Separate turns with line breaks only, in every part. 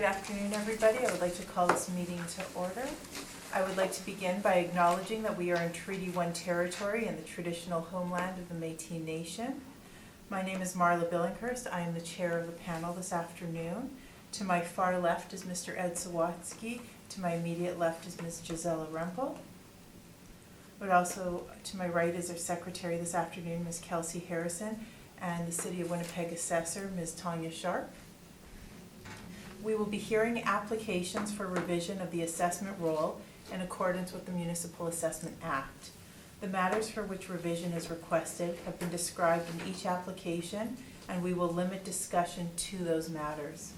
Good afternoon, everybody. I would like to call this meeting to order. I would like to begin by acknowledging that we are in Treaty 1 territory in the traditional homeland of the Métis Nation. My name is Marla Billinghurst. I am the chair of the panel this afternoon. To my far left is Mr. Ed Sawatsky. To my immediate left is Ms. Gisela Rempel. But also to my right is our secretary this afternoon, Ms. Kelsey Harrison, and the City of Winnipeg assessor, Ms. Tanya Sharp. We will be hearing applications for revision of the assessment roll in accordance with the Municipal Assessment Act. The matters for which revision is requested have been described in each application, and we will limit discussion to those matters.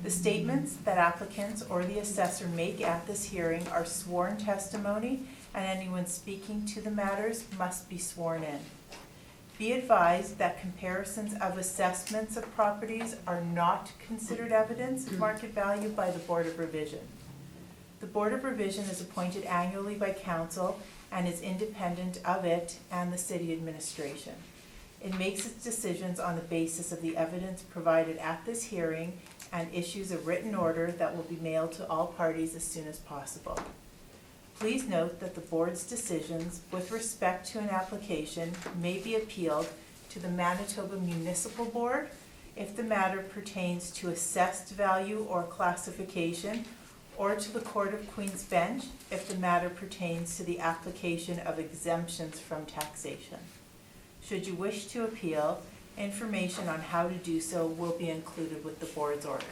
The statements that applicants or the assessor make at this hearing are sworn testimony, and anyone speaking to the matters must be sworn in. Be advised that comparisons of assessments of properties are not considered evidence of market value by the Board of Revision. The Board of Revision is appointed annually by Council and is independent of it and the City Administration. It makes its decisions on the basis of the evidence provided at this hearing and issues a written order that will be mailed to all parties as soon as possible. Please note that the board's decisions with respect to an application may be appealed to the Manitoba Municipal Board if the matter pertains to assessed value or classification, or to the Court of Queen's Bench if the matter pertains to the application of exemptions from taxation. Should you wish to appeal, information on how to do so will be included with the board's order.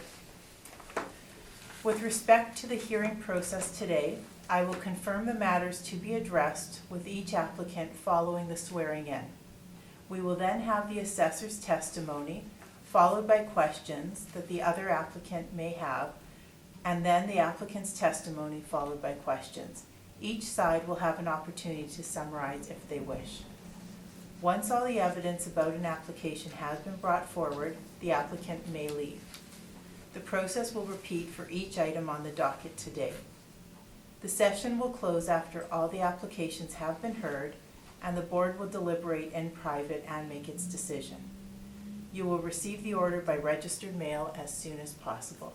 With respect to the hearing process today, I will confirm the matters to be addressed with each applicant following the swearing in. We will then have the assessor's testimony, followed by questions that the other applicant may have, and then the applicant's testimony followed by questions. Each side will have an opportunity to summarize if they wish. Once all the evidence about an application has been brought forward, the applicant may leave. The process will repeat for each item on the docket today. The session will close after all the applications have been heard, and the board will deliberate in private and make its decision. You will receive the order by registered mail as soon as possible.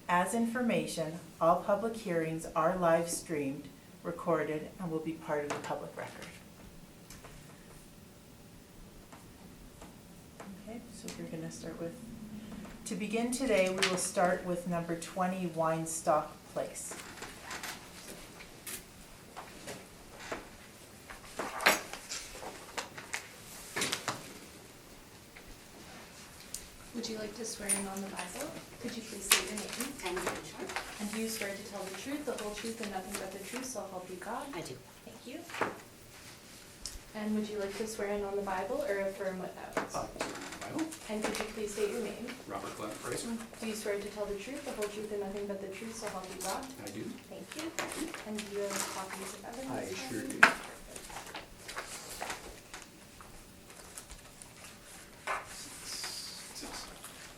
As information, all public hearings are live streamed, recorded, and will be part of the public record. Okay, so we're going to start with, to begin today, we will start with number 20 Winestock Place.
Would you like to swear in on the Bible? Could you please state your name?
I'm sure.
And do you swear to tell the truth, the whole truth, and nothing but the truth, so help you God?
I do.
Thank you. And would you like to swear in on the Bible or affirm without?
Bible.
And could you please state your name?
Robert Glenn Fraser.
Do you swear to tell the truth, the whole truth, and nothing but the truth, so help you God?
I do.
Thank you. And do you have copies of evidence?
I sure do.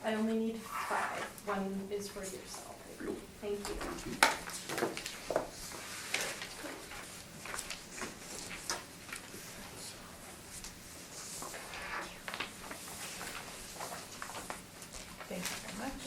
I only need 5. One is for yourself. Thank you.
Thank you very much.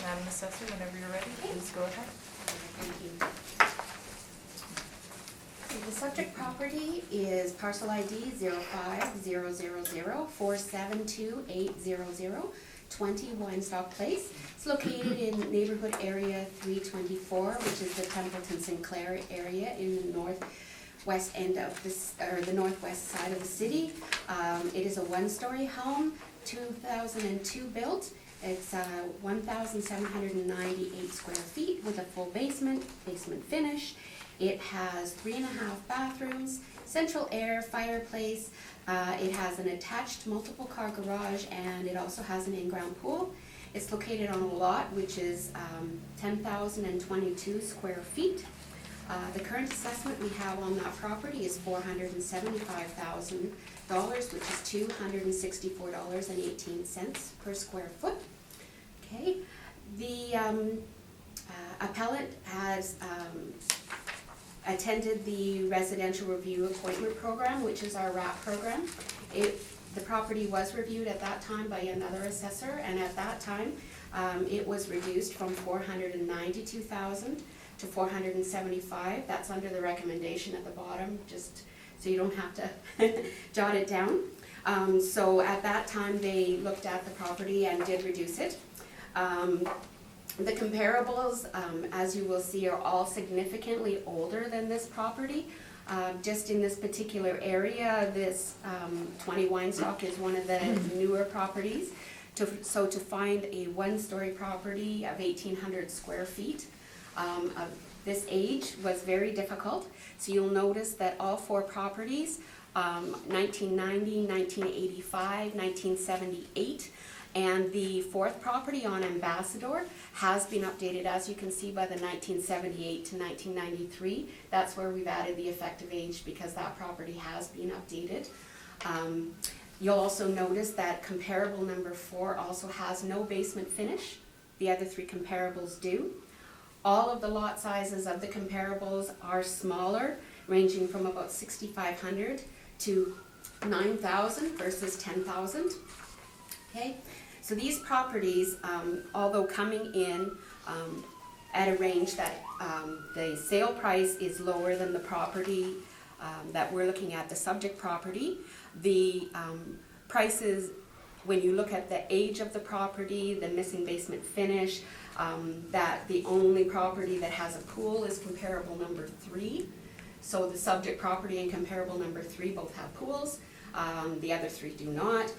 Madam Assessor, whenever you're ready, please go ahead.
Thank you. The subject property is parcel ID 050004728000, 20 Winestock Place. It's located in neighborhood area 324, which is the Templeton Sinclair area in the northwest end of this, or the northwest side of the city. It is a one-story home, 2002 built. It's 1,798 square feet with a full basement finish. It has 3.5 bathrooms, central air, fireplace. It has an attached multiple car garage, and it also has an in-ground pool. It's located on a lot which is 10,022 square feet. The current assessment we have on that property is $475,000, which is $264.18 per square foot. Okay, the appellant has attended the residential review appointment program, which is our RAP program. The property was reviewed at that time by another assessor, and at that time it was reduced from $492,000 to $475,000. That's under the recommendation at the bottom, just so you don't have to jot it down. So at that time they looked at the property and did reduce it. The comparables, as you will see, are all significantly older than this property. Just in this particular area, this 20 Weinstock is one of the newer properties. So to find a one-story property of 1,800 square feet of this age was very difficult. So you'll notice that all four properties, 1990, 1985, 1978, and the fourth property on Ambassador has been updated, as you can see, by the 1978 to 1993. That's where we've added the effective age because that property has been updated. You'll also notice that comparable number 4 also has no basement finish. The other 3 comparables do. All of the lot sizes of the comparables are smaller, ranging from about 6,500 to 9,000 versus 10,000. Okay. So these properties, although coming in at a range that the sale price is lower than the property that we're looking at, the subject property, the prices, when you look at the age of the property, the missing basement finish, that the only property that has a pool is comparable number 3. So the subject property and comparable number 3 both have pools. The other 3 do not.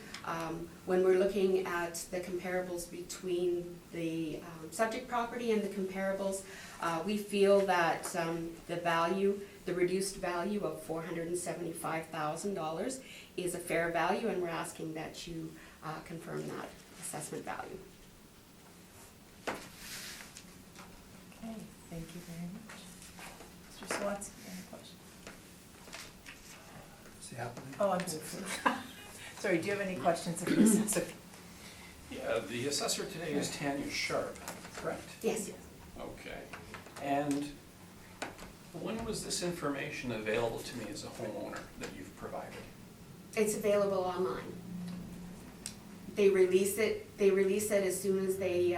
When we're looking at the comparables between the subject property and the comparables, we feel that the reduced value of $475,000 is a fair value, and we're asking that you confirm that assessment value.
Okay, thank you very much. Mr. Swansky, any questions?
Is the applicant?
Oh, I'm sorry. Sorry, do you have any questions of the assessor?
Yeah, the assessor today is Tanya Sharp, correct?
Yes.
Okay. And when was this information available to me as a homeowner that you've provided?
It's available online. They release it as soon as they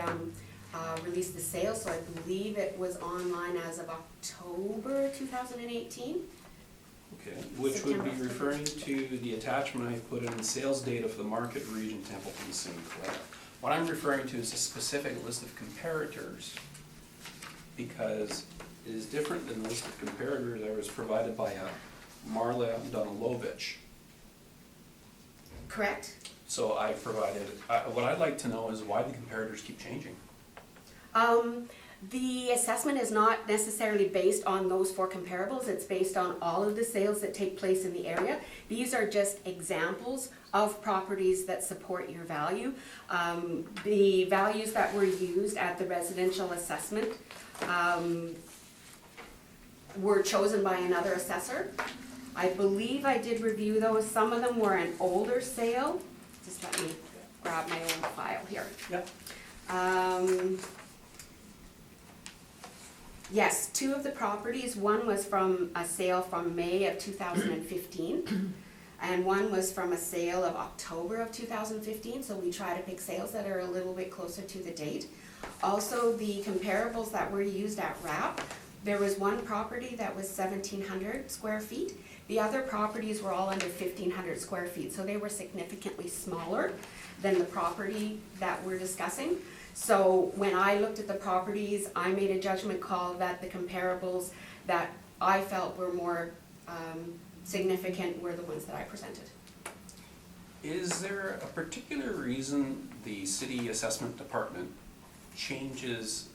release the sale, so I believe it was online as of October 2018.
Okay, which would be referring to the attachment I put in sales data for the market region Templeton Sinclair. What I'm referring to is a specific list of comparators, because it is different than the list of comparators that was provided by Marla Donalovich.
Correct?
So I provided, what I'd like to know is why the comparators keep changing.
The assessment is not necessarily based on those 4 comparables. It's based on all of the sales that take place in the area. These are just examples of properties that support your value. The values that were used at the residential assessment were chosen by another assessor. I believe I did review those. Some of them were an older sale. Just let me grab my old file here.
Yep.
Yes, 2 of the properties, one was from a sale from May of 2015, and one was from a sale of October of 2015, so we try to pick sales that are a little bit closer to the date. Also, the comparables that were used at RAP, there was one property that was 1,700 square feet. The other properties were all under 1,500 square feet, so they were significantly smaller than the property that we're discussing. So when I looked at the properties, I made a judgment call that the comparables that I felt were more significant were the ones that I presented.
Is there a particular reason the city assessment department changes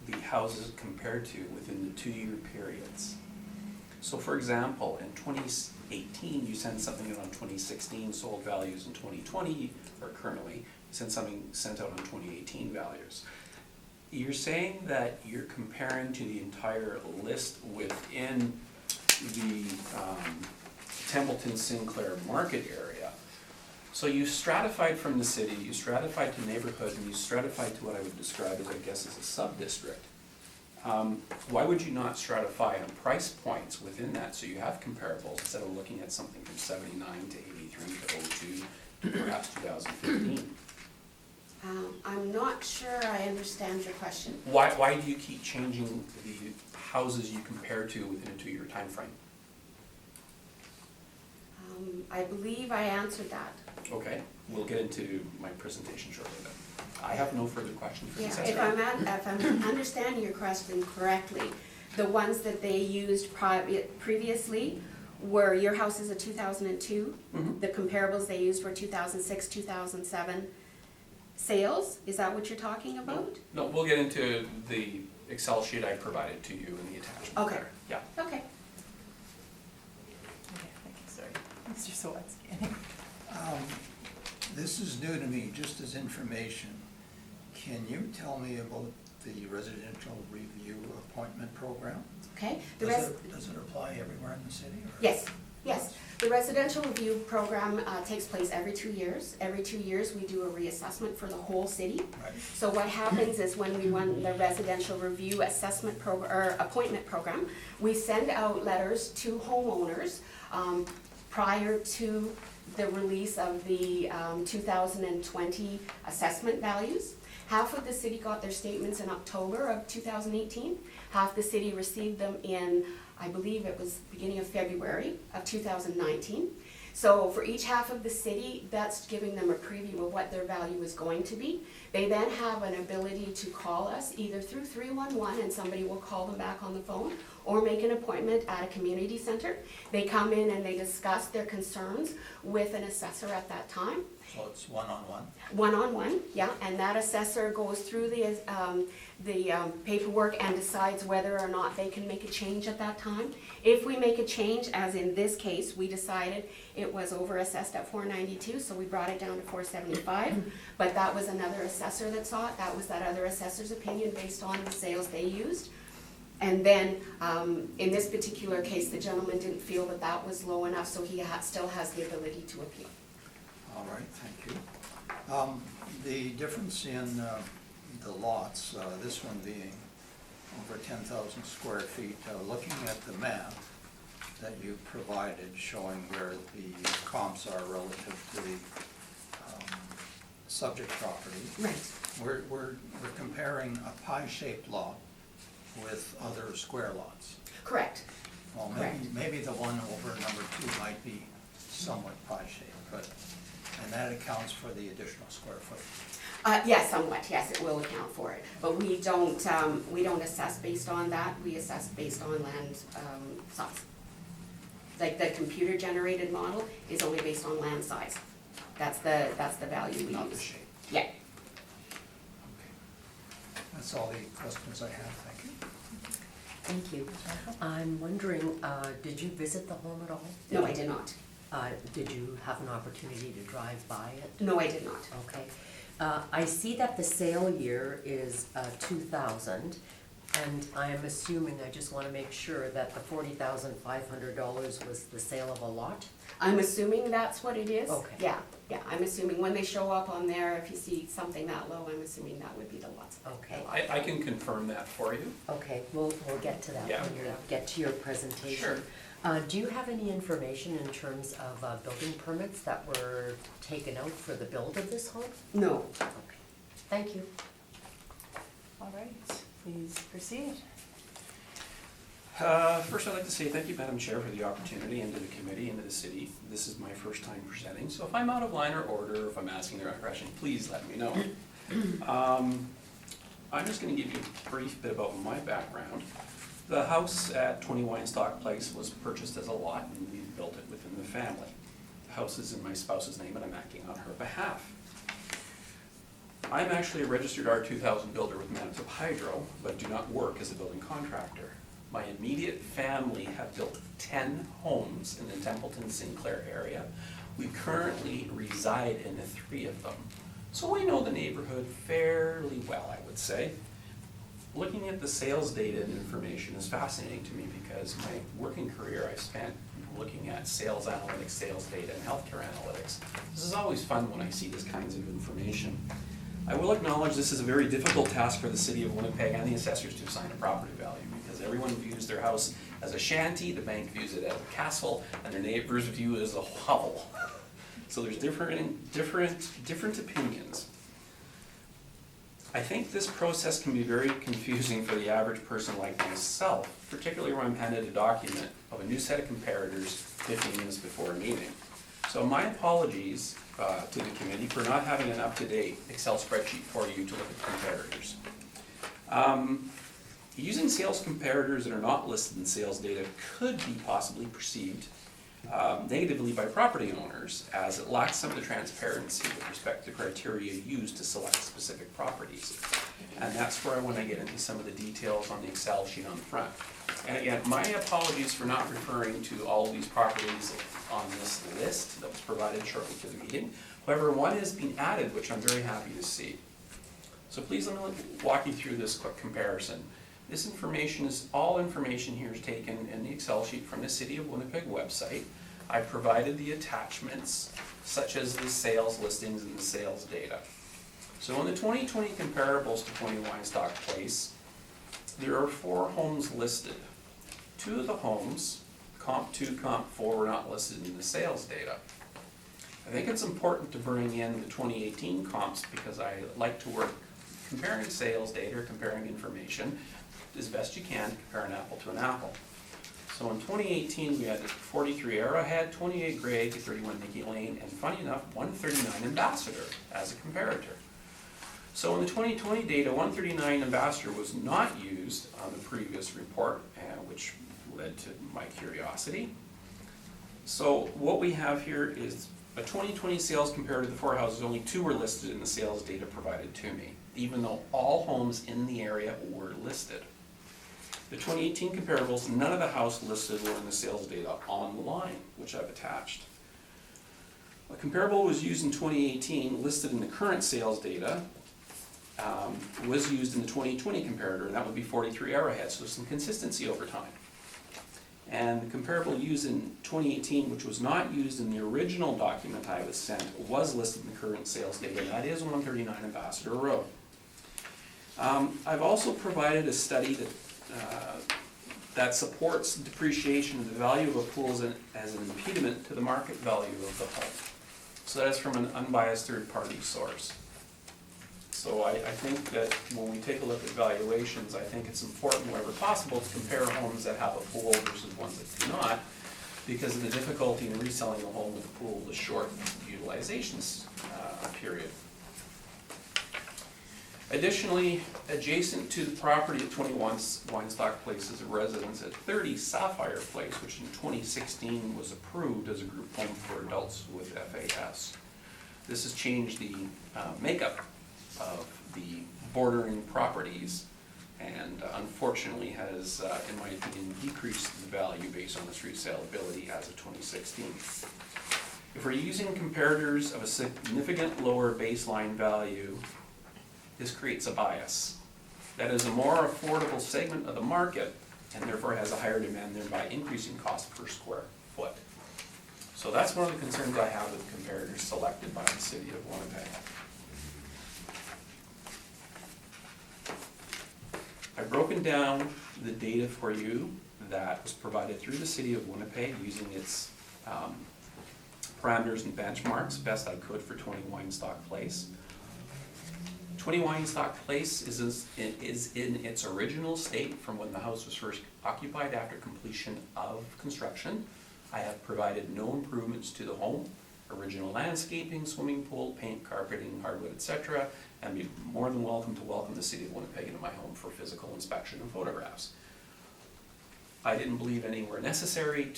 the houses compared to within the 2-year periods? So for example, in 2018, you sent something out on 2016 sold values in 2020, or currently, you sent something sent out on 2018 values. You're saying that you're comparing to the entire list within the Templeton-Sinclair market area. So you stratified from the city, you stratified to neighborhood, and you stratified to what I would describe as, I guess, as a sub-district. Why would you not stratify on price points within that so you have comparables instead of looking at something from 79 to 83 to 02 to perhaps 2015?
I'm not sure I understand your question.
Why do you keep changing the houses you compare to within a 2-year time frame?
I believe I answered that.
Okay, we'll get into my presentation shortly then. I have no further questions for
Yeah,
Ms.
if I'm understanding your question correctly, the ones that they used previously were, your house is a 2002.
Mhm.
The comparables they used were 2006, 2007 sales. Is that what you're talking about?
No, we'll get into the Excel sheet I provided to you in the attachment.
Okay.
there. Yeah.
Okay.
Okay, thank you, sorry. Mr. Sawatsky.
This is new to me, just as information. Can you tell me about the residential review appointment program?
Okay.
Does it apply everywhere in the city? Or?
Yes, yes. The residential review program takes place every 2 years. Every 2 years, we do a reassessment for the whole city.
Right.
So what happens is when we run the residential review assessment program, or appointment program, we send out letters to homeowners prior to the release of the 2020 assessment values. Half of the city got their statements in October of 2018. Half the city received them in, I believe it was beginning of February of 2019. So for each half of the city, that's giving them a preview of what their value is going to be. They then have an ability to call us either through 311 and somebody will call them back on the phone, or make an appointment at a community center. They come in and they discuss their concerns with an assessor at that time.
So it's one-on-one?
One-on-one, yeah, and that assessor goes through the paperwork and decides whether or not they can make a change at that time. If we make a change, as in this case, we decided it was over-assessed at $492, so we brought it down to $475, but that was another assessor that saw it. That was that other assessor's opinion based on the sales they used. And then, in this particular case, the gentleman didn't feel that that was low enough, so he still has the ability to appeal.
All right, thank you. The difference in the lots, this one being over 10,000 square feet, looking at the map that you provided showing where the comps are relative to the subject property.
Right.
We're comparing a pie-shaped lot with other square lots.
Correct.
Well,
Correct.
maybe the one over number 2 might be somewhat pie-shaped, but, and that accounts for the additional square footage.
Yes, somewhat, yes, it will account for it. But we don't assess based on that, we assess based on land size. Like the computer-generated model is only based on land size. That's the value we use.
Not the shape.
Yeah.
Okay. That's all the questions I have, thank you.
Thank you. I'm wondering, did you visit the home at all?
No, I did not.
Did you have an opportunity to drive by it?
No, I did not.
Okay. I see that the sale year is 2000, and I am assuming, I just want to make sure that the $40,500 was the sale of a lot?
I'm assuming that's what it is.
Okay.
Yeah, I'm assuming when they show up on there, if you see something that low, I'm assuming that would be the lots.
Okay.
I can confirm that for you.
Okay, we'll get to that
Yeah.
when you get to your presentation.
Sure.
Do you have any information in terms of building permits that were taken out for the build of this home?
No.
Okay, thank you.
All right, please proceed.
First, I'd like to say thank you, Madam Chair, for the opportunity, and to the committee and to the city. This is my first time presenting, so if I'm out of line or order, or if I'm asking the right question, please let me know. I'm just going to give you a brief bit about my background. The house at 20 Weinstock Place was purchased as a lot, and we built it within the family. The house is in my spouse's name and I'm acting on her behalf. I'm actually a registered R2000 builder with Manitoba Hydro, but do not work as a building contractor. My immediate family have built 10 homes in the Templeton-Sinclair area. We currently reside in 3 of them. So we know the neighborhood fairly well, I would say. Looking at the sales data and information is fascinating to me because my working career I spent looking at sales analytics, sales data, and healthcare analytics. This is always fun when I see this kinds of information. I will acknowledge this is a very difficult task for the City of Winnipeg and the assessors to assign a property value because everyone views their house as a shanty, the bank views it as a castle, and their neighbors view it as a hovel. So there's different opinions. I think this process can be very confusing for the average person like myself, particularly when I'm handed a document of a new set of comparators 15 minutes before a meeting. So my apologies to the committee for not having an up-to-date Excel spreadsheet for you to look at comparators. Using sales comparators that are not listed in sales data could be possibly perceived negatively by property owners as it lacks some of the transparency with respect to criteria used to select specific properties. And that's where I want to get into some of the details on the Excel sheet on the front. And again, my apologies for not referring to all of these properties on this list that was provided shortly to the meeting. However, one has been added, which I'm very happy to see. So please let me walk you through this quick comparison. This information is, all information here is taken in the Excel sheet from the City of Winnipeg website. I provided the attachments, such as the sales listings and the sales data. So in the 2020 comparables to 20 Weinstock Place, there are 4 homes listed. 2 of the homes, Comp 2, Comp 4, were not listed in the sales data. I think it's important to bring in the 2018 comps because I like to work comparing sales data or comparing information as best you can, compare an apple to an apple. So in 2018, we had 43 Arrowhead, 28 Gregg, 31 Nicky Lane, and funny enough, 139 Ambassador as a comparator. So in the 2020 data, 139 Ambassador was not used on the previous report, which led to my curiosity. So what we have here is a 2020 sales comparator of the 4 houses. Only 2 were listed in the sales data provided to me, even though all homes in the area were listed. The 2018 comparables, none of the house listed were in the sales data online, which I've attached. A comparable was used in 2018, listed in the current sales data, was used in the 2020 comparator, and that would be 43 Arrowhead, so there's some consistency over time. And the comparable used in 2018, which was not used in the original document I was sent, was listed in the current sales data, and that is 139 Ambassador Road. I've also provided a study that supports depreciation of the value of a pool as an impediment to the market value of the home. So that is from an unbiased third-party source. So I think that when we take a look at valuations, I think it's important wherever possible to compare homes that have a pool versus ones that do not, because of the difficulty in reselling a home with a pool with a short utilization period. Additionally, adjacent to the property at 21 Weinstock Place is a residence at 30 Sapphire Place, which in 2016 was approved as a group home for adults with FAS. This has changed the makeup of the bordering properties and unfortunately has, in my opinion, decreased the value based on its resaleability as of 2016. If we're using comparators of a significant lower baseline value, this creates a bias. That is a more affordable segment of the market and therefore has a higher demand, thereby increasing cost per square foot. So that's one of the concerns I have with comparators selected by the City of Winnipeg. I've broken down the data for you that was provided through the City of Winnipeg using its parameters and benchmarks best I could for 20 Weinstock Place. 20 Weinstock Place is in its original state from when the house was first occupied after completion of construction. I have provided no improvements to the home, original landscaping, swimming pool, paint, carpeting, hardwood, etc., and be more than welcome to welcome the City of Winnipeg into my home for physical inspection and photographs. I didn't believe any were necessary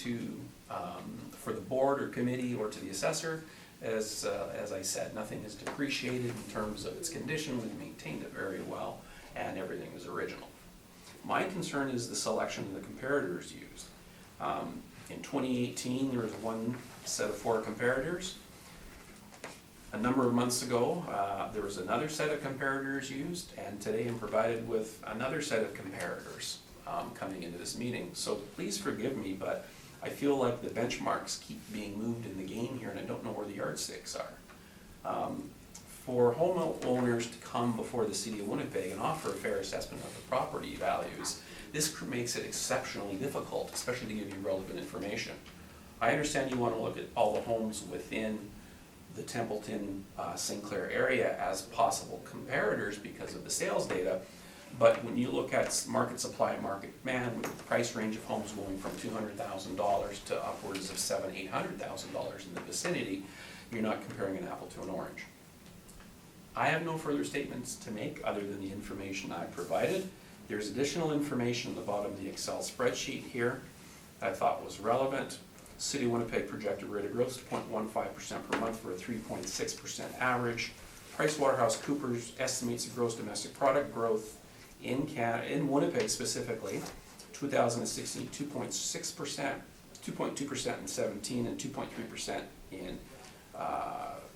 for for the board or committee or to the assessor. As I said, nothing is depreciated in terms of its condition. We've maintained it very well, and everything is original. My concern is the selection of the comparators used. In 2018, there was one set of 4 comparators. A number of months ago, there was another set of comparators used, and today I'm provided with another set of comparators coming into this meeting. So please forgive me, but I feel like the benchmarks keep being moved in the game here, and I don't know where the yardsticks are. For homeowners to come before the City of Winnipeg and offer a fair assessment of the property values, this makes it exceptionally difficult, especially to give you relevant information. I understand you want to look at all the homes within the Templeton, Sinclair area as possible comparators because of the sales data, but when you look at market supply and market demand, with the price range of homes going from $200,000 to upwards of $700,000, $800,000 in the vicinity, you're not comparing an apple to an orange. I have no further statements to make other than the information I provided. There's additional information at the bottom of the Excel spreadsheet here that I thought was relevant. City of Winnipeg projected rate of growth is 0.15% per month for a 3.6% average. PricewaterhouseCoopers estimates the gross domestic product growth in Winnipeg specifically, 2016, 2.6%, 2.2% in 17, and 2.3% in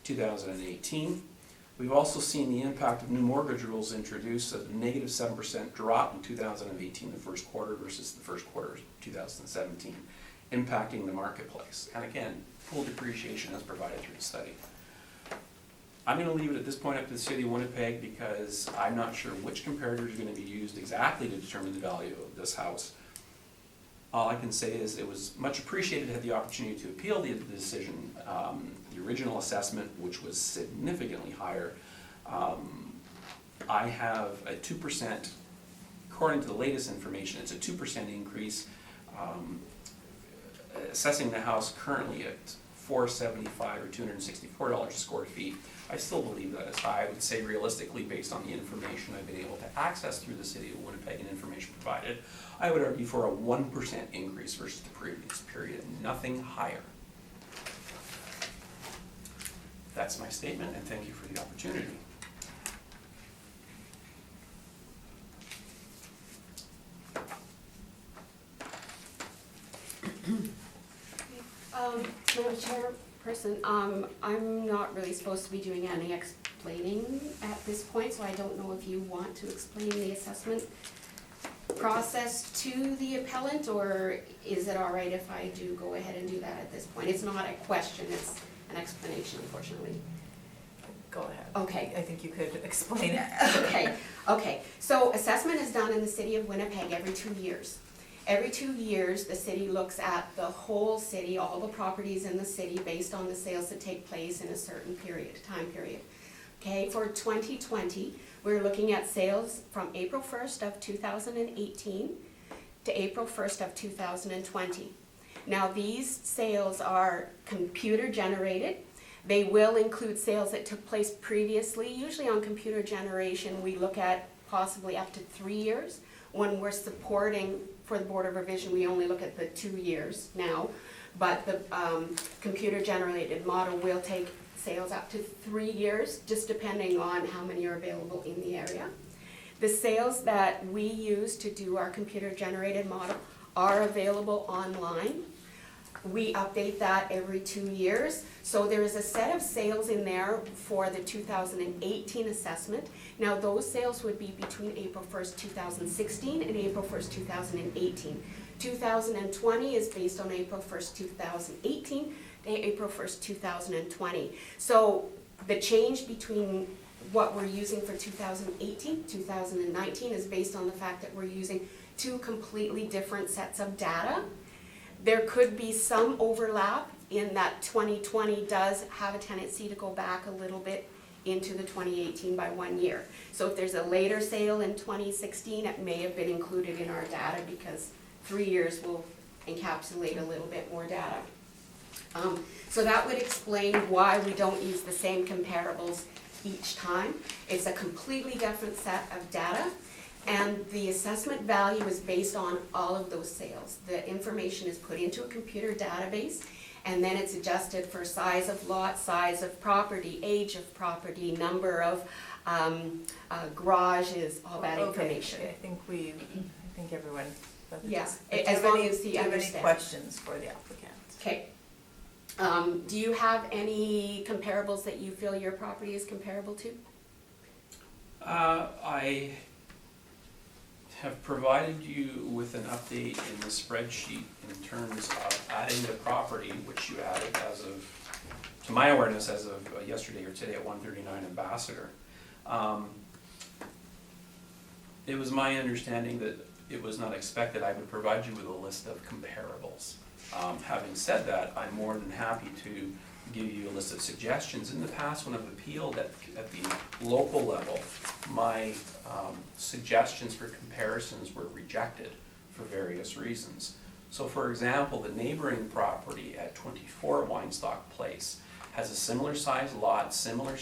2018. We've also seen the impact of new mortgage rules introduced, a negative 7% drop in 2018, the first quarter versus the first quarter of 2017, impacting the marketplace. And again, full depreciation is provided through the study. I'm going to leave it at this point up to the City of Winnipeg because I'm not sure which comparators are going to be used exactly to determine the value of this house. All I can say is it was much appreciated to have the opportunity to appeal the decision, the original assessment, which was significantly higher. I have a 2%, according to the latest information, it's a 2% increase, assessing the house currently at $475 or $264 a square feet. I still believe that is high. I would say realistically, based on the information I've been able to access through the City of Winnipeg and information provided, I would argue for a 1% increase versus the previous period, nothing higher. That's my statement, and thank you for the opportunity.
Madam Chairperson, I'm not really supposed to be doing any explaining at this point, so I don't know if you want to explain the assessment process to the appellant, or is it all right if I do go ahead and do that at this point? It's not a question, it's an explanation, unfortunately.
Go ahead.
Okay.
I think you could explain it.
Okay. So assessment is done in the City of Winnipeg every 2 years. Every 2 years, the city looks at the whole city, all the properties in the city, based on the sales that take place in a certain time period. Okay, for 2020, we're looking at sales from April 1st of 2018 to April 1st of 2020. Now, these sales are computer generated. They will include sales that took place previously. Usually on computer generation, we look at possibly up to 3 years. When we're supporting for the Board of Revision, we only look at the 2 years now. But the computer generated model will take sales up to 3 years, just depending on how many are available in the area. The sales that we use to do our computer generated model are available online. We update that every 2 years. So there is a set of sales in there for the 2018 assessment. Now those sales would be between April 1st, 2016 and April 1st, 2018. 2020 is based on April 1st, 2018 to April 1st, 2020. So the change between what we're using for 2018, 2019 is based on the fact that we're using 2 completely different sets of data. There could be some overlap in that 2020 does have a tendency to go back a little bit into the 2018 by 1 year. So if there's a later sale in 2016, it may have been included in our data because 3 years will encapsulate a little bit more data. So that would explain why we don't use the same comparables each time. It's a completely different set of data. And the assessment value is based on all of those sales. The information is put into a computer database, And then it's adjusted for size of lot, size of property, age of property, number of garages, all that
Okay,
information.
I think everyone.
Yeah,
Do you
as
have
long
any-
as you
Do you have any
understand.
questions for the applicant?
Okay. Do you have any comparables that you feel your property is comparable to?
I have provided you with an update in the spreadsheet in terms of adding the property, which you added as of, to my awareness, as of yesterday or today at 139 Ambassador. It was my understanding that it was not expected I would provide you with a list of comparables. Having said that, I'm more than happy to give you a list of suggestions. In the past, when I've appealed at the local level, my suggestions for comparisons were rejected for various reasons. So for example, the neighboring property at 24 Weinstock Place has a similar size lot, similar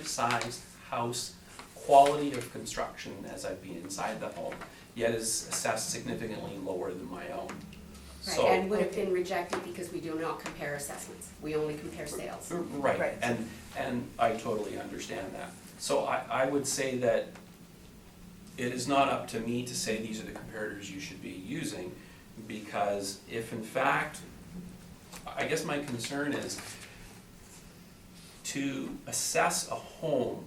size house, quality of construction as I've been inside the home, yet is assessed significantly lower than my own.
Right,
So,
and would have been rejected because we do not compare assessments. We only compare sales.
right,
Right.
and I totally understand that. So I would say that it is not up to me to say these are the comparators you should be using, because if in fact, I guess my concern is to assess a home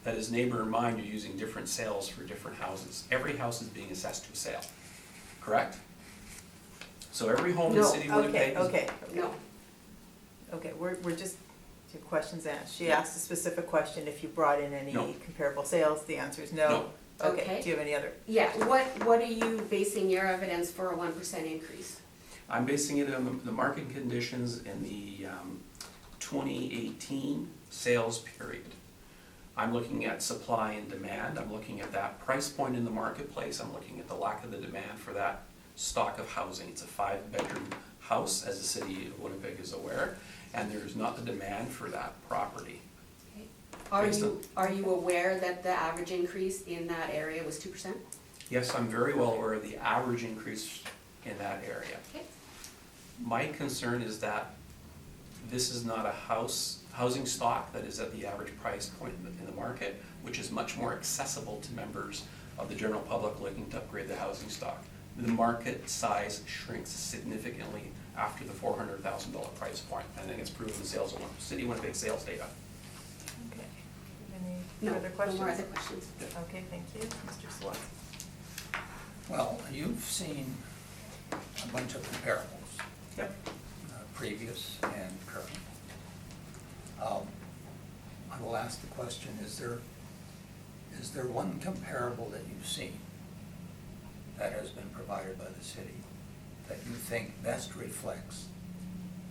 that is neighbor in mind, you're using different sales for different houses. Every house is being assessed to a sale, correct? So every home in the
No.
city of Winnipeg is.
Okay.
No,
Okay, we're just, to questions asked. She asked a specific question, if you brought in any
No.
comparable sales, the answer is no.
No.
Okay,
Okay.
do you have any other?
yeah, what are you basing your evidence for a 1% increase?
I'm basing it on the market conditions in the 2018 sales period. I'm looking at supply and demand, I'm looking at that price point in the marketplace, I'm looking at the lack of the demand for that stock of housing. It's a 5-bedroom house, as the city of Winnipeg is aware, and there's not the demand for that property.
Okay. Are
Based
you aware that the average increase in that area was 2%?
Yes, I'm very well aware of the average increase in that area.
Okay.
My concern is that this is not a housing stock that is at the average price point in the market, which is much more accessible to members of the general public looking to upgrade the housing stock. The market size shrinks significantly after the $400,000 price point. I think it's proven the sales of City of Winnipeg sales data.
Okay. Any
No,
further
no
questions?
more other questions.
Okay, thank you. Mr. Swart.
Well, you've seen a bunch of comparables,
Yep.
previous and current. I will ask the question, is there one comparable that you've seen that has been provided by the city that you think best reflects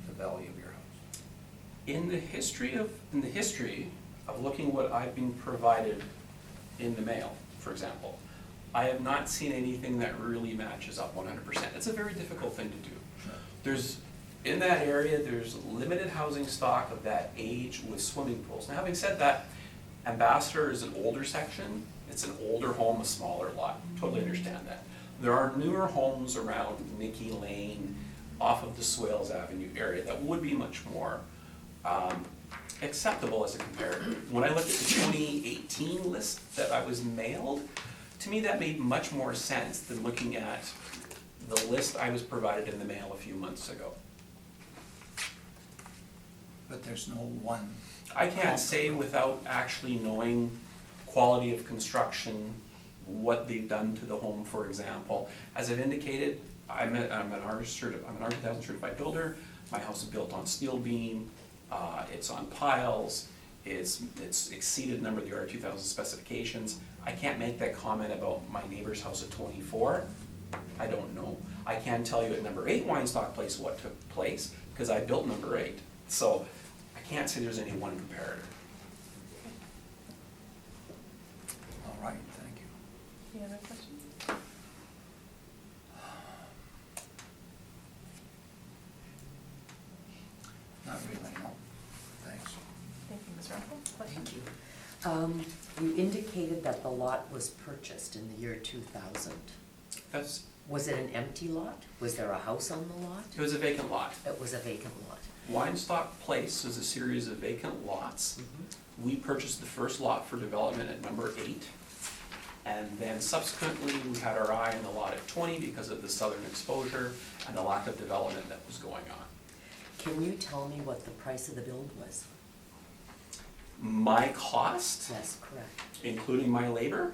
the value of your house?
In the history of looking what I've been provided in the mail, for example, I have not seen anything that really matches up 100%. It's a very difficult thing to do. In that area, there's limited housing stock of that age with swimming pools. Now, having said that, Ambassador is an older section. It's an older home, a smaller lot. Totally understand that. There are newer homes around Nicky Lane, off of the Swales Avenue area that would be much more acceptable as a comparator. When I looked at the 2018 list that I was mailed, to me that made much more sense than looking at the list I was provided in the mail a few months ago.
But there's no one.
I can't say without actually knowing quality of construction, what they've done to the home, for example. As I've indicated, I'm an R2000 certified builder. My house is built on steel beam, it's on piles, it's exceeded a number of the R2000 specifications. I can't make that comment about my neighbor's house at 24. I don't know. I can tell you at number 8 Weinstock Place what took place, because I built number 8. So I can't say there's any one comparator.
All right, thank you.
Any other questions?
Not really, no. Thanks.
Thank you, Ms. Russell. Questions?
Thank you. You indicated that the lot was purchased in the year 2000.
That's
Was it an empty lot? Was there a house on the lot?
It was a vacant lot.
It was a vacant lot.
Weinstock Place is a series of vacant lots. We purchased the first lot for development at number 8. And then subsequently, we had our eye on the lot at 20 because of the southern exposure and the lack of development that was going on.
Can you tell me what the price of the build was?
My cost,
Yes, correct.
including my labor,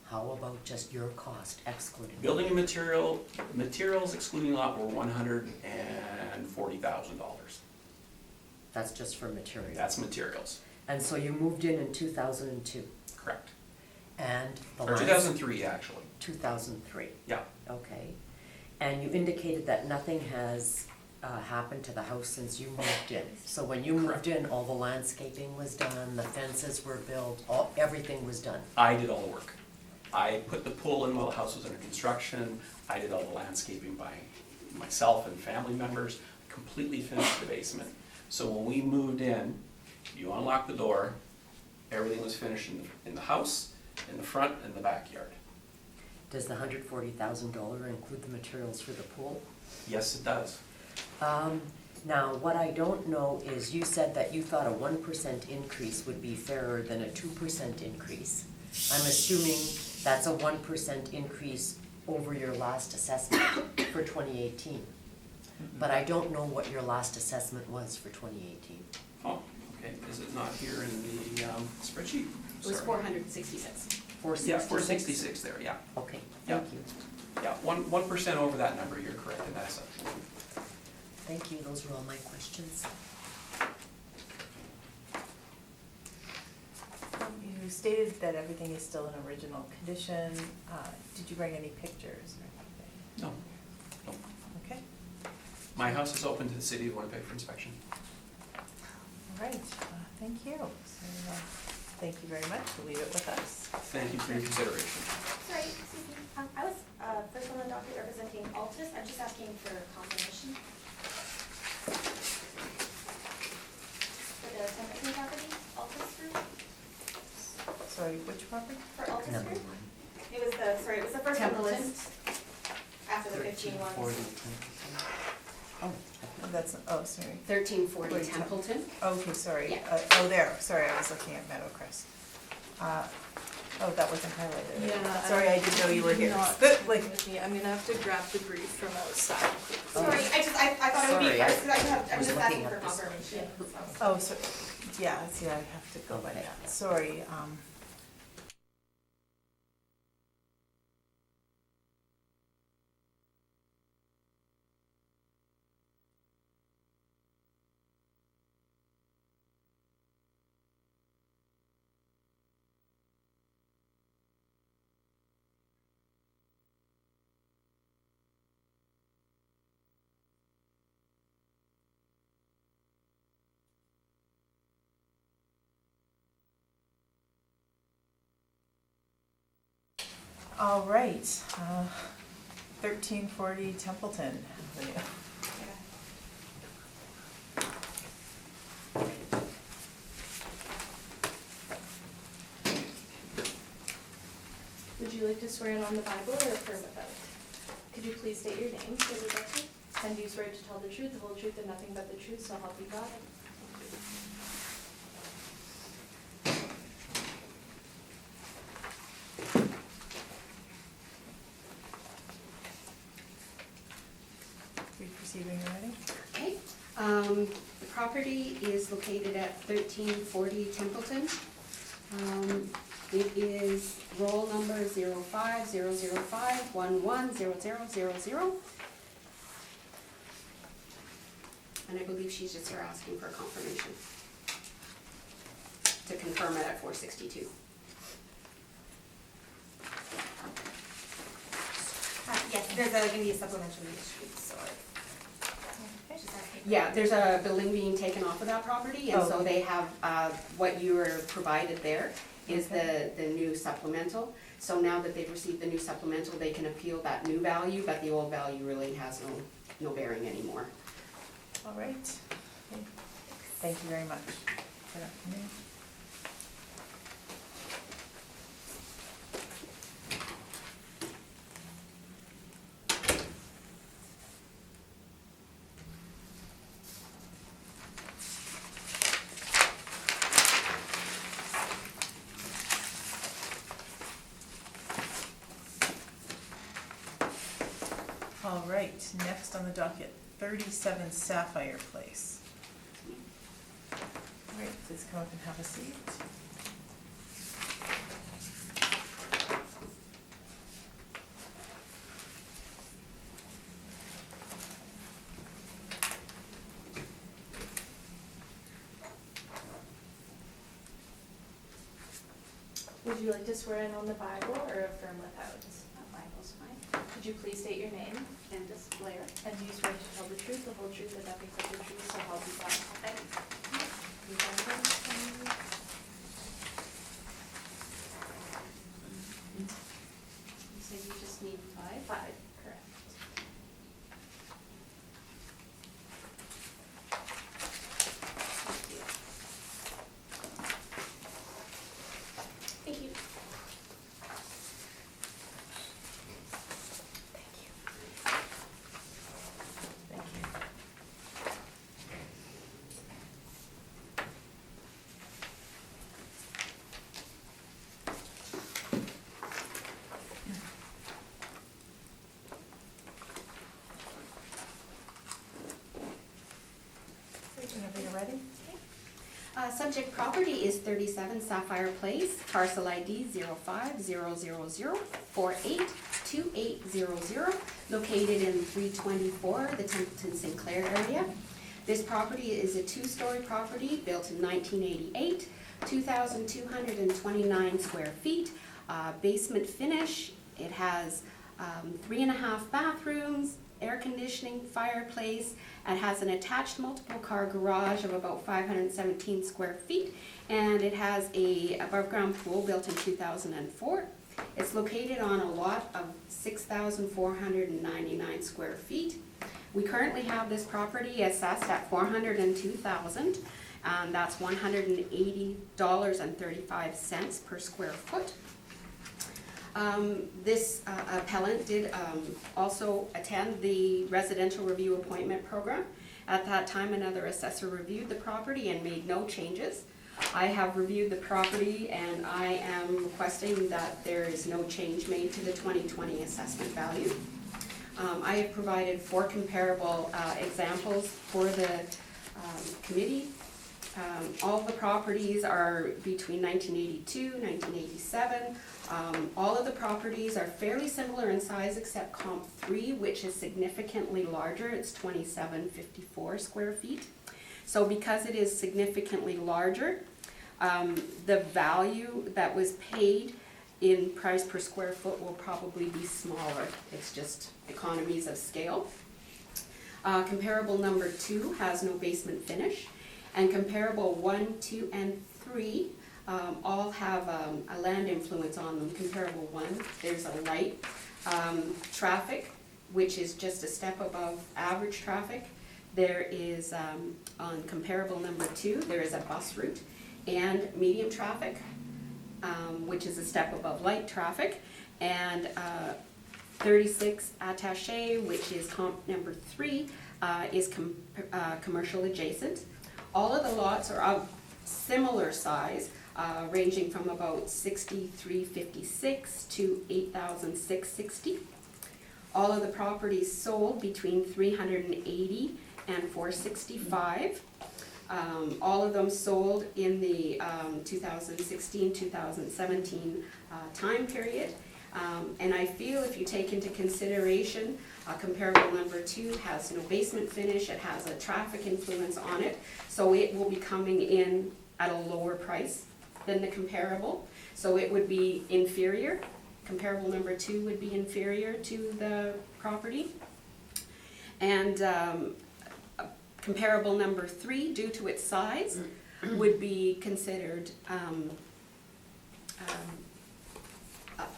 How about just your cost excluding?
building and materials excluding lot were $140,000.
That's just for material.
That's materials,
And so you moved in 2002,
correct.
and the
Or
last.
2003, actually.
2003,
Yeah,
okay. And you indicated that nothing has happened to the house since you moved in. So when you moved in, all the landscaping was done, the fences were built, everything was done.
I did all the work. I put the pool in while the house was under construction. I did all the landscaping by myself and family members. Completely finished the basement. So when we moved in, you unlocked the door, everything was finished in the house, in the front, and the backyard.
Does the $140,000 include the materials for the pool?
Yes, it does.
Now, what I don't know is you said that you thought a 1% increase would be fairer than a 2% increase. I'm assuming that's a 1% increase over your last assessment for 2018. But I don't know what your last assessment was for 2018.
Oh, okay, is it not here in the spreadsheet?
It was
Sorry.
466.
466?
Yeah, 466 there, yeah.
Okay,
Yeah.
thank you.
Yeah, 1% over that number, you're correct in that assumption.
Thank you, those were all my questions.
You stated that everything is still in original condition. Did you bring any pictures or anything?
No, no.
Okay,
My house is open to the city of Winnipeg for inspection.
all right, thank you. So, thank you very much, we'll leave it with us.
Thank you for your consideration.
Sorry, excuse me. I was first on the docket representing Altus. I'm just asking for confirmation. For the Templeton property, Altus Group,
Sorry, which property?
for Altus
Number
Group?
one.
It was the first on the
Templeton.
list after the 15 ones.
1340. Oh,
That's, sorry.
1340
Wait,
Templeton.
Okay, sorry.
Yeah.
There, sorry, I was looking at Meadowcrest. That wasn't highlighted.
Yeah,
Sorry, I didn't know you were here.
Not
Like,
with me. I'm gonna have to grab the brief from outside.
Sorry, I thought it would be
Sorry, I
first, because I'm
was
just
looking
asking
at
for
this.
confirmation.
oh, so, yeah, see, I have to go by
Okay.
that. Sorry, all right, 1340 Templeton Avenue.
Would you like to swear in on the Bible or affirm without? Could you please state your name for the record? And do you swear to tell the truth, the whole truth, and nothing but the truth, so help you God?
We proceed when you're ready?
Okay. The property is located at 1340 Templeton. It is roll number 05-005-110000. And I believe she's just here asking for confirmation to confirm it at 462.
Yes, there's gonna be a supplemental use sheet, so. Just asking.
Yeah, there's a building being taken off of that property, and so
Okay.
they have, what you were provided there is the new supplemental. So now that they've received the new supplemental, they can appeal that new value, but the old value really has no bearing anymore.
All right. Thank you very much. Good afternoon. right, next on the docket, 37 Sapphire Place. All right, please come up and have a seat.
Would you like to swear in on the Bible or affirm without?
Bible's fine.
Could you please state your name
Candace Blair.
and do you swear to tell the truth, the whole truth, and nothing but the truth, so help you God? You got it?
You said you just need 5?
5, correct. Thank you.
Thank you. Whenever you're ready.
Subject property is 37 Sapphire Place, parcel ID 0500482800, located in 324, the Templeton Sinclair area. This property is a 2-story property built in 1988, 2,229 square feet, basement finish. It has 3.5 bathrooms, air conditioning, fireplace. It has an attached multiple car garage of about 517 square feet, and it has a above ground pool built in 2004. It's located on a lot of 6,499 square feet. We currently have this property assessed at $402,000, and that's $180.35 per square foot. This appellant did also attend the residential review appointment program. At that time, another assessor reviewed the property and made no changes. I have reviewed the property and I am requesting that there is no change made to the 2020 assessment value. I have provided 4 comparable examples for the committee. All of the properties are between 1982, 1987. All of the properties are fairly similar in size except comp 3, which is significantly larger. It's 2754 square feet. So because it is significantly larger, the value that was paid in price per square foot will probably be smaller. It's just economies of scale. Comparable number 2 has no basement finish, and comparable 1, 2, and 3 all have a land influence on them. Comparable 1, there's a light traffic, which is just a step above average traffic. There is, on comparable number 2, there is a bus route and medium traffic, which is a step above light traffic, and 36 attaché, which is comp number 3, is commercial adjacent. All of the lots are of similar size, ranging from about 6,356 to 8,660. All of the properties sold between 380 and 465. All of them sold in the 2016-2017 time period. And I feel if you take into consideration comparable number 2 has no basement finish, it has a traffic influence on it, so it will be coming in at a lower price than the comparable. So it would be inferior. Comparable number 2 would be inferior to the property. And comparable number 3, due to its size, would be considered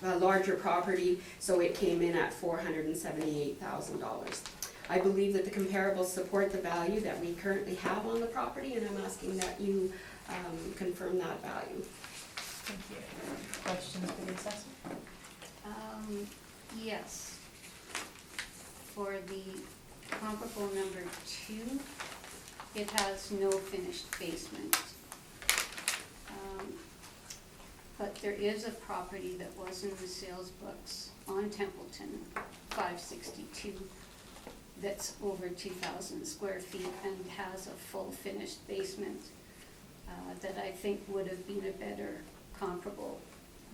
a larger property, so it came in at $478,000. I believe that the comparables support the value that we currently have on the property, and I'm asking that you confirm that value.
Thank you. Questions for the assessor?
Yes. For the comparable number 2, it has no finished basement. But there is a property that was in the sales books on Templeton, 562 that's over 2,000 square feet and has a full finished basement, that I think would have been a better comparable.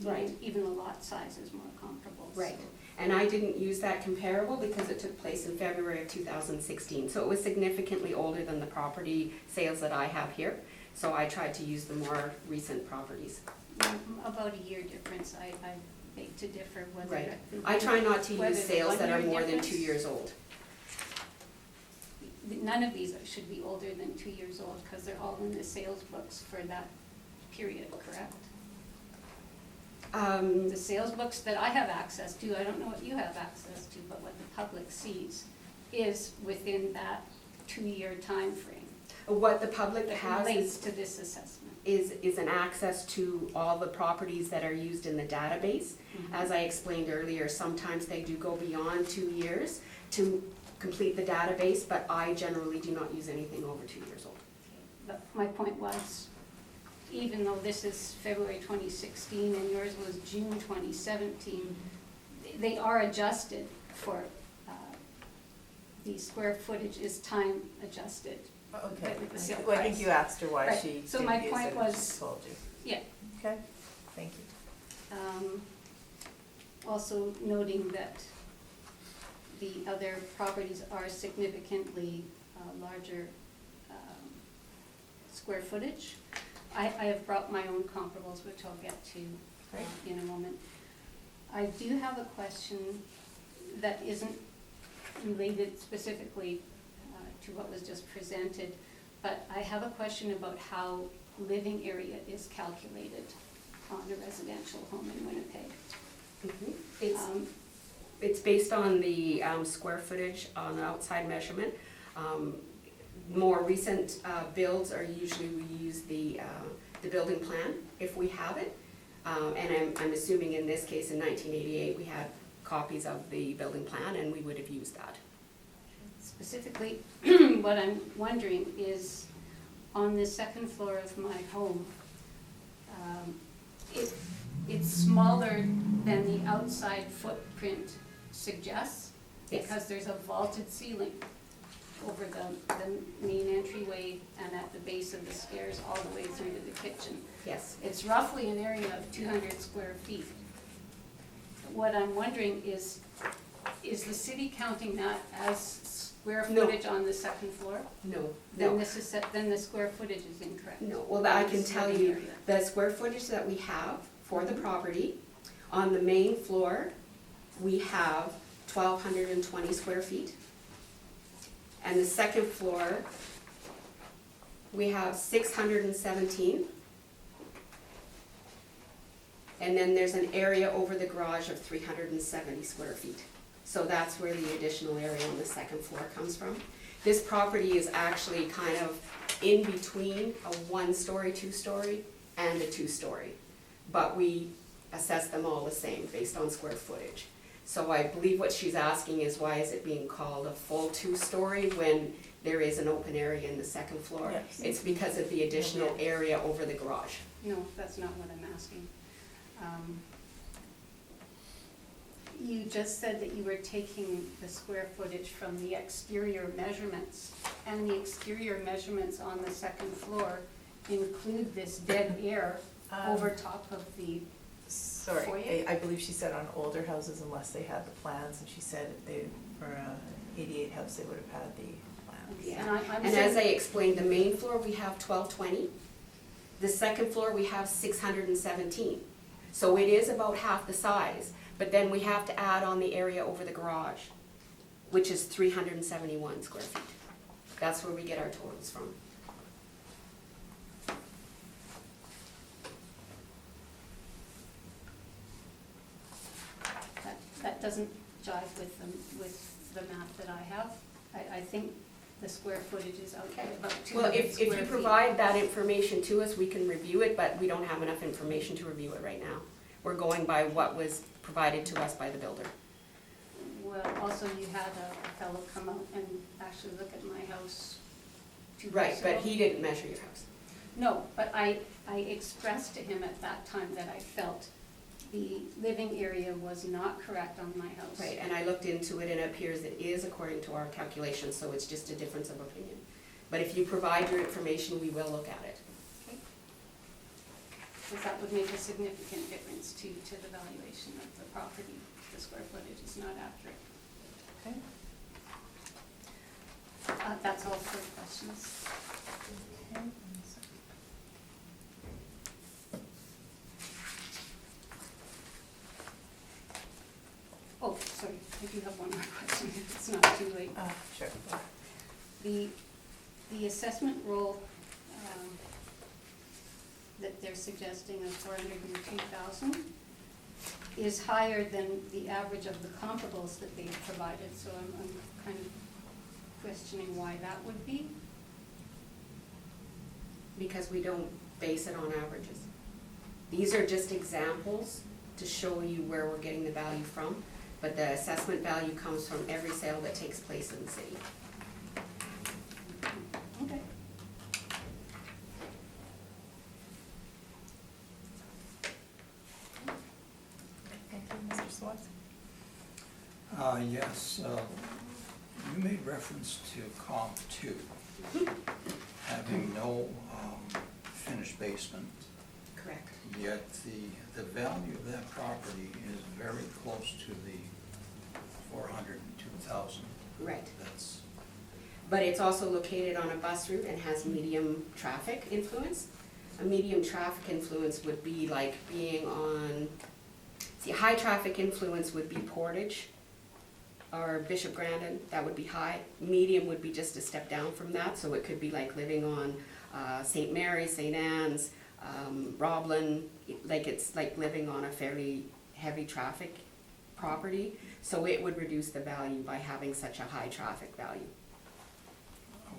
Right.
Even the lot size is more comparable.
Right.
so.
And I didn't use that comparable because it took place in February of 2016. So it was significantly older than the property sales that I have here. So I tried to use the more recent properties.
About a year difference, I beg to differ whether.
Right. I try not to
whether
use
the
sales that are
1 year
more than
difference-
2 years old.
None of these should be older than 2 years old because they're all in the sales books for that period, correct? The sales books that I have access to, I don't know what you have access to, but what the public sees is within that 2-year time frame
What the public
that
has
relates to this assessment.
is an access to all the properties that are used in the database. As I explained earlier, sometimes they do go beyond 2 years to complete the database, but I generally do not use anything over 2 years old.
But my point was, even though this is February 2016 and yours was June 2017, they are adjusted for, the square footage is time adjusted.
Okay,
With the sale
well, I think
price.
you asked her why
Right.
she
So
didn't
my
use
point
it, and
was-
she told you.
Yeah.
Okay, thank you.
Also noting that the other properties are significantly larger square footage. I have brought my own comparables, which I'll get to
Great.
in a moment. I do have a question that isn't related specifically to what was just presented, but I have a question about how living area is calculated on a residential home in Winnipeg.
It's based on the square footage on the outside measurement. More recent builds are usually we use the building plan if we have it. And I'm assuming in this case in 1988 we had copies of the building plan and we would have used that.
Specifically, what I'm wondering is, on the second floor of my home, it's smaller than the outside footprint suggests,
Yes.
because there's a vaulted ceiling over the main entryway and at the base of the stairs all the way through to the kitchen.
Yes.
It's roughly an area of 200 square feet. What I'm wondering is the city counting that as square
No.
footage on the second floor?
No,
Then
no,
then the square footage is incorrect.
no. Well, I can
This
tell
living
you,
area.
the square footage that we have for the property, on the main floor, we have 1,220 square feet. And the second floor, we have 617. And then there's an area over the garage of 370 square feet. So that's where the additional area on the second floor comes from. This property is actually kind of in between a 1-story, 2-story, and a 2-story. But we assess them all the same based on square footage. So I believe what she's asking is why is it being called a full 2-story when there is an open area in the second floor?
Yes.
It's because of the additional area over the garage.
No, that's not what I'm asking. You just said that you were taking the square footage from the exterior measurements, and the exterior measurements on the second floor include this dead air over top of the
Sorry,
foyer?
I believe she said on older houses unless they had the plans, and she said if they, for a 88 house, they would have had the plans.
Yeah.
And I'm
And as I
saying,
explained, the main floor, we have 1,220. The second floor, we have 617. So it is about half the size, but then we have to add on the area over the garage, which is 371 square feet. That's where we get our totals from.
that doesn't jive with the map that I have. I think the square footage is out there about 200
Well, if
square
you
feet.
provide that information to us, we can review it, but we don't have enough information to review it right now. We're going by what was provided to us by the builder.
Well, also you had a fellow come out and actually look at my house 2
Right,
weeks
but
ago.
he didn't measure your house.
No, but I expressed to him at that time that I felt the living area was not correct on my house.
Right, and I looked into it and it appears it is according to our calculations, so it's just a difference of opinion. But if you provide your information, we will look at it.
Okay. Because that would make a significant difference to the valuation of the property. The square footage is not accurate.
Okay.
That's all for questions.
Okay.
Oh, sorry, I do have one more question, if it's not too late.
Sure.
The assessment roll that they're suggesting of 402,000 is higher than the average of the comparables that they've provided, so I'm kind of questioning why that would be.
Because we don't base it on averages. These are just examples to show you where we're getting the value from, but the assessment value comes from every sale that takes place in the city.
Okay.
Thank you, Mr. Swartz.
Yes, you made reference to comp 2, having no finished basement,
Correct.
yet the value of that property is very close to the 402,000.
Right.
That's,
But it's also located on a bus route and has medium traffic influence. A medium traffic influence would be like being on, see, high traffic influence would be Portage or Bishop Grandin, that would be high. Medium would be just a step down from that, so it could be like living on St. Mary's, St. Anne's, Roblin, like it's like living on a fairly heavy traffic property. So it would reduce the value by having such a high traffic value.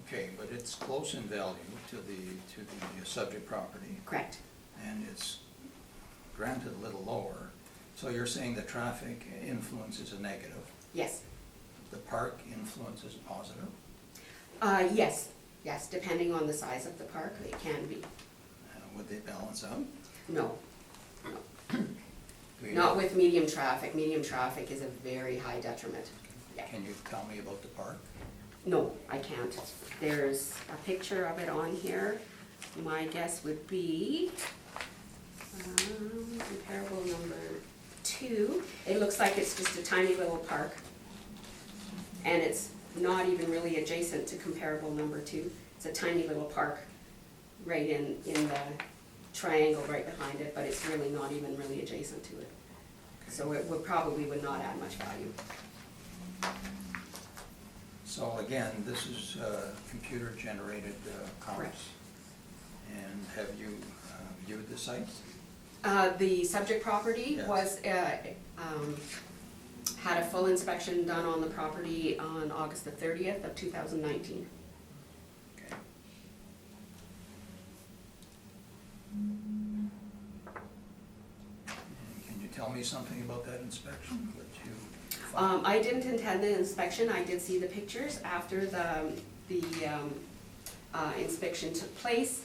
okay, but it's close in value to the subject property,
Correct.
and it's granted a little lower. So you're saying the traffic influence is a negative,
Yes.
the park influence is positive?
Yes, depending on the size of the park, it can be.
Would they balance out?
No,
Do you
not
know?
with medium traffic. Medium traffic is a very high detriment. Yeah.
Can you tell me about the park?
No, I can't. There's a picture of it on here. My guess would be comparable number 2. It looks like it's just a tiny little park. And it's not even really adjacent to comparable number 2. It's a tiny little park right in the triangle right behind it, but it's really not even really adjacent to it. So it would not add much value.
So again, this is computer-generated comps.
Correct.
And have you viewed the site?
The subject property
Yes.
was, had a full inspection done on the property on August the 30th of 2019.
Okay. And can you tell me something about that inspection that you found?
I didn't attend the inspection. I did see the pictures after the inspection took place.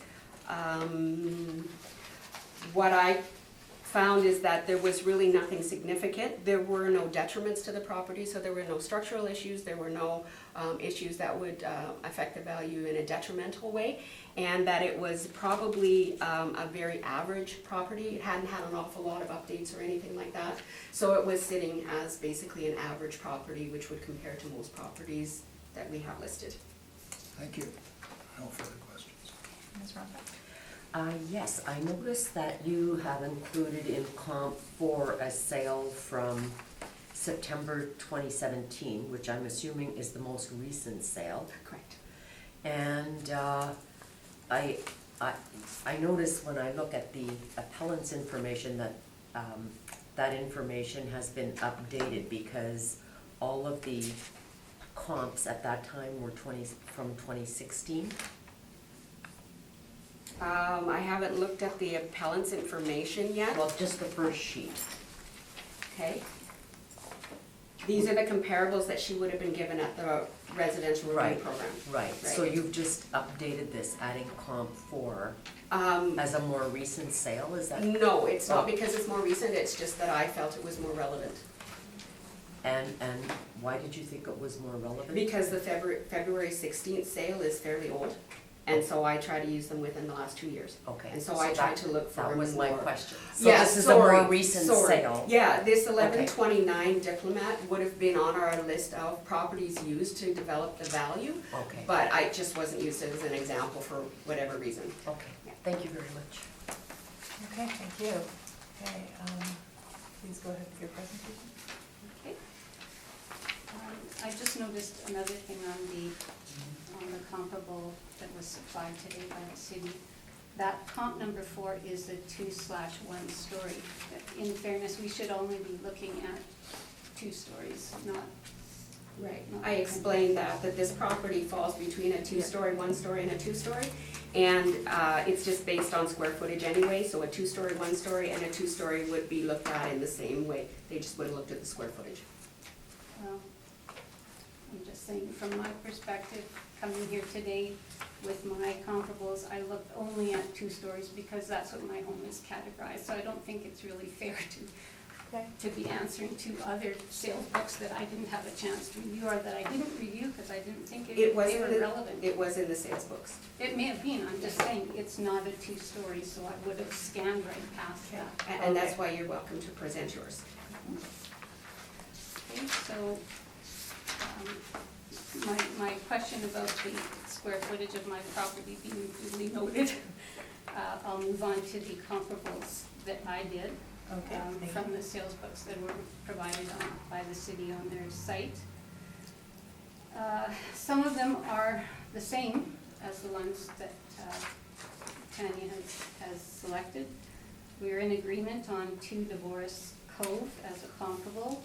What I found is that there was really nothing significant. There were no detriments to the property, so there were no structural issues, there were no issues that would affect the value in a detrimental way, and that it was probably a very average property. It hadn't had an awful lot of updates or anything like that, so it was sitting as basically an average property, which would compare to most properties that we have listed.
Thank you. No further questions.
Ms. Ronka?
Yes, I noticed that you have included in comp 4 a sale from September 2017, which I'm assuming is the most recent sale.
Correct.
And I notice when I look at the appellant's information that that information has been updated because all of the comps at that time were from 2016.
I haven't looked at the appellant's information yet.
Well, just the first sheet.
Okay. These are the comparables that she would have been given at the residential review
Right.
program.
Right, so
Right.
you've just updated this, adding comp 4
Um,
as a more recent sale, is that?
no, it's not
Oh.
because it's more recent, it's just that I felt it was more relevant.
And why did you think it was more relevant?
Because the February 16th sale is fairly old, and so I try to use them within the last 2 years.
Okay.
And so I tried to look for
That was my
more.
question. So
Yeah,
this is a more
sorry,
recent
sorry.
sale?
Yeah, this 1129 Diplomat would have been on our list of properties used to develop the value,
Okay,
but I just wasn't used as an example for whatever reason.
okay, thank you very much.
Okay, thank you. Okay, please go ahead with your presentation.
Okay. I just noticed another thing on the comparable that was supplied today by the city. That comp number 4 is a 2/1 story. In fairness, we should only be looking at 2 stories, not.
Right. I explained that this property falls between a 2-story, 1-story, and a 2-story. And it's just based on square footage anyway, so a 2-story, 1-story, and a 2-story would be looked at in the same way. They just would have looked at the square footage.
Well, I'm just saying, from my perspective, coming here today with my comparables, I looked only at 2 stories because that's what my home is categorized. So I don't think it's really fair
Okay.
to be answering to other sales books that I didn't have a chance to review or that I didn't review because I didn't think they were relevant.
It was in the sales books.
It may have been, I'm just saying, it's not a 2-story, so I would have scanned right past that.
And that's why you're welcome to present yours.
Okay, so, my question about the square footage of my property being duly noted, I'll move on to the comparables that I did.
Okay, thank
From
you.
the sales books that were provided by the city on their site. Some of them are the same as the ones that Tanya has selected. We are in agreement on 2 Divorce Cove as a comparable.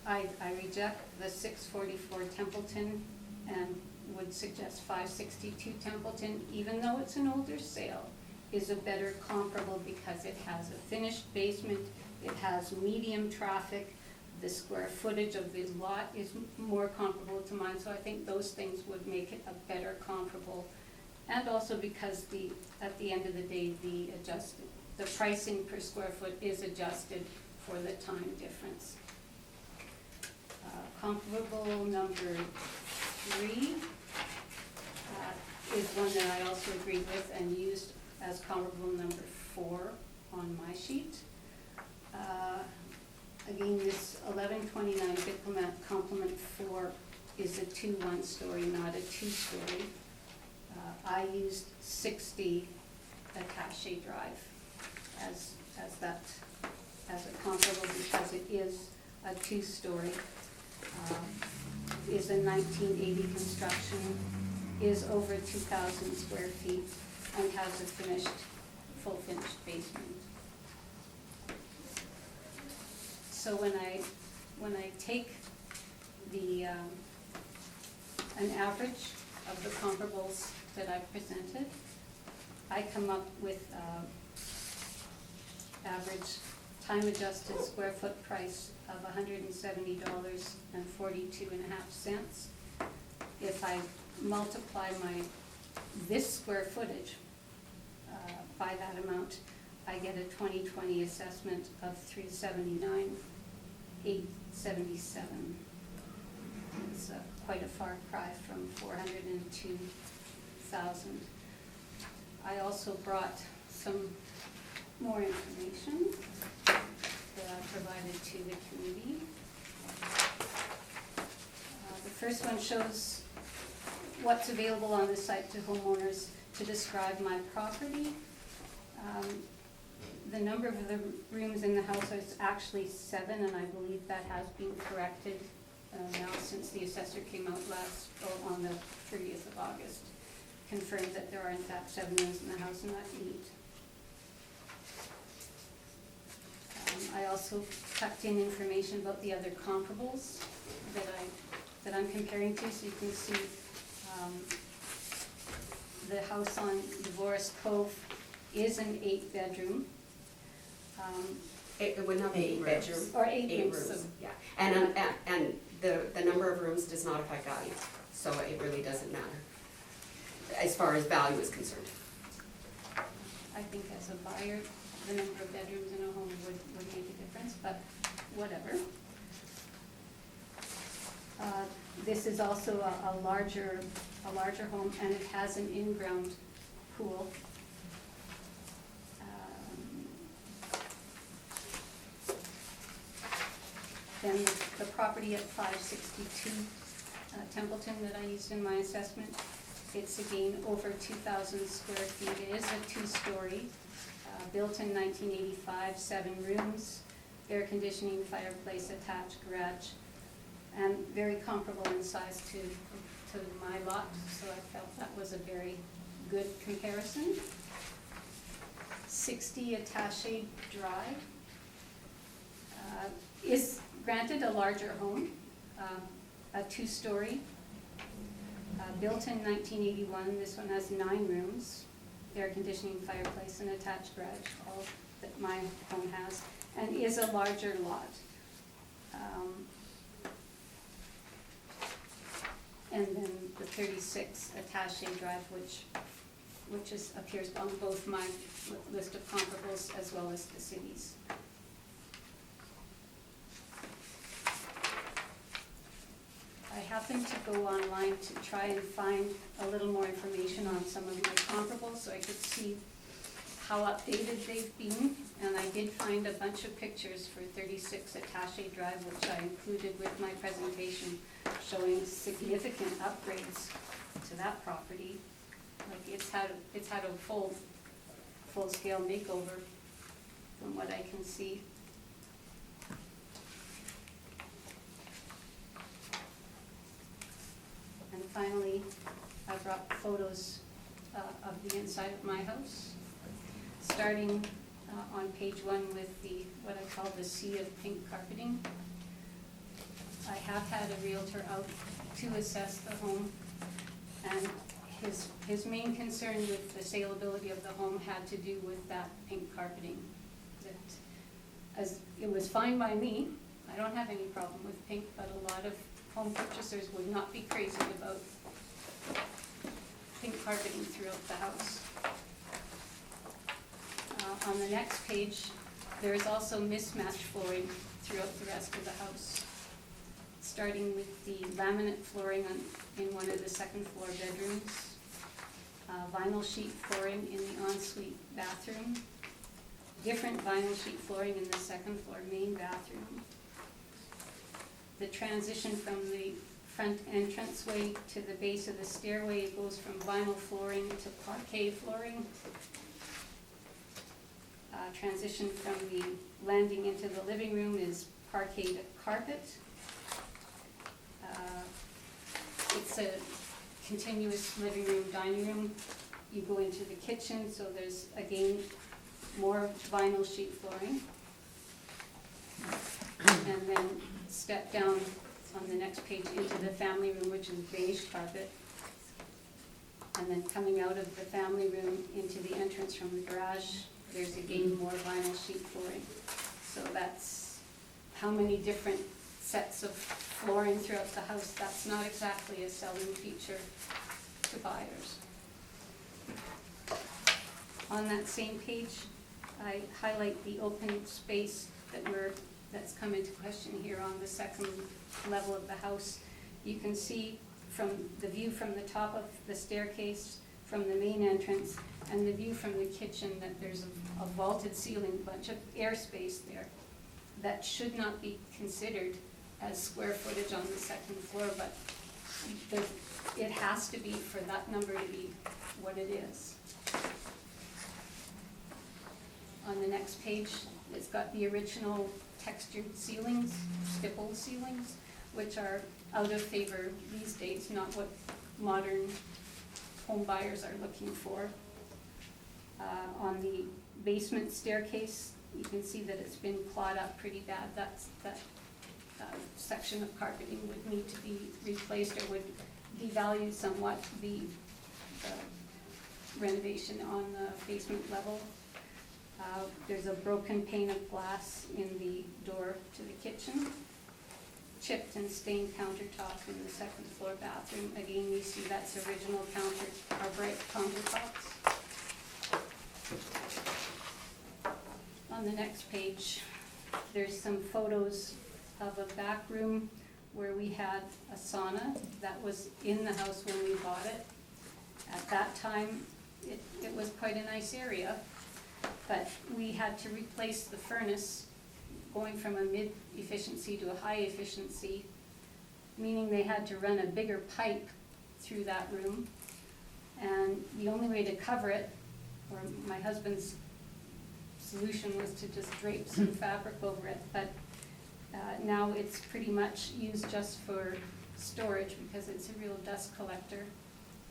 I reject the 644 Templeton and would suggest 562 Templeton, even though it's an older sale, is a better comparable because it has a finished basement, it has medium traffic, the square footage of the lot is more comparable to mine, so I think those things would make it a better comparable. And also because at the end of the day, the pricing per square foot is adjusted for the time difference. Comparable number 3 is one that I also agreed with and used as comparable number 4 on my sheet. Again, this 1129 Diplomat Complement 4 is a 2/1-story, not a 2-story. I used 60 Acacia Drive as a comparable because it is a 2-story. Is a 1980 construction, is over 2,000 square feet, and has a full finished basement. So when I take an average of the comparables that I've presented, I come up with average time-adjusted square foot price of $170.42.5. If I multiply this square footage by that amount, I get a 2020 assessment of $379,877. It's quite a far cry from $402,000. I also brought some more information that I provided to the committee. The first one shows what's available on the site to homeowners to describe my property. The number of the rooms in the house is actually 7, and I believe that has been corrected now since the assessor came out on the 30th of August, confirmed that there are in fact 7 rooms in the house and not 8. I also tucked in information about the other comparables that I'm comparing to, so you can see the house on Divorce Cove is an 8-bedroom.
It would not be
Eight
bedroom.
rooms.
Or 8 rooms, so-
Yeah, and the number of rooms does not affect value, so it really doesn't matter, as far as value is concerned.
I think as a buyer, the number of bedrooms in a home would make a difference, but whatever. This is also a larger home, and it has an in-ground pool. Then the property at 562 Templeton that I used in my assessment, it's again over 2,000 square feet. It is a two-story, built in 1985, 7 rooms, air conditioning, fireplace, attached garage, and very comparable in size to my lot, so I felt that was a very good comparison. 60 Attache Drive is granted a larger home, a two-story, built in 1981. This one has 9 rooms, air conditioning, fireplace, and attached garage, all that my home has, and is a larger lot. And then the 36 Attache Drive, which appears on both my list of comparables as well as the cities. I happened to go online to try and find a little more information on some of my comparables so I could see how updated they've been, and I did find a bunch of pictures for 36 Attache Drive, which I included with my presentation, showing significant upgrades to that property. Like it's had a full-scale makeover from what I can see. And finally, I brought photos of the inside of my house, starting on page 1 with what I call the sea of pink carpeting. I have had a realtor out to assess the home, and his main concern with the saleability of the home had to do with that pink carpeting. That, as it was fine by me, I don't have any problem with pink, but a lot of home purchasers would not be crazy about pink carpeting throughout the house. On the next page, there is also mismatched flooring throughout the rest of the house, starting with the laminate flooring in one of the second floor bedrooms, vinyl sheet flooring in the ensuite bathroom, different vinyl sheet flooring in the second floor main bathroom. The transition from the front entranceway to the base of the stairway goes from vinyl flooring to parquet flooring. Transition from the landing into the living room is parquet to carpet. It's a continuous living room, dining room. You go into the kitchen, so there's again more vinyl sheet flooring. And then step down on the next page into the family room, which is beige carpet. And then coming out of the family room into the entrance from the garage, there's again more vinyl sheet flooring. So that's how many different sets of flooring throughout the house. That's not exactly a selling feature to buyers. On that same page, I highlight the open space that's come into question here on the second level of the house. You can see from the view from the top of the staircase, from the main entrance, and the view from the kitchen, that there's a vaulted ceiling, bunch of airspace there that should not be considered as square footage on the second floor, but it has to be for that number to be what it is. On the next page, it's got the original textured ceilings, stippled ceilings, which are out of favor these days, not what modern home buyers are looking for. On the basement staircase, you can see that it's been clawed up pretty bad. That section of carpeting would need to be replaced, or would devalue somewhat the renovation on the basement level. There's a broken pane of glass in the door to the kitchen. Chipped and stained countertop in the second floor bathroom. Again, you see that's original bright countertops. On the next page, there's some photos of a back room where we had a sauna that was in the house when we bought it. At that time, it was quite a nice area, but we had to replace the furnace, going from a mid-efficiency to a high-efficiency, meaning they had to run a bigger pipe through that room. And the only way to cover it, or my husband's solution, was to just drape some fabric over it. But now it's pretty much used just for storage because it's a real dust collector.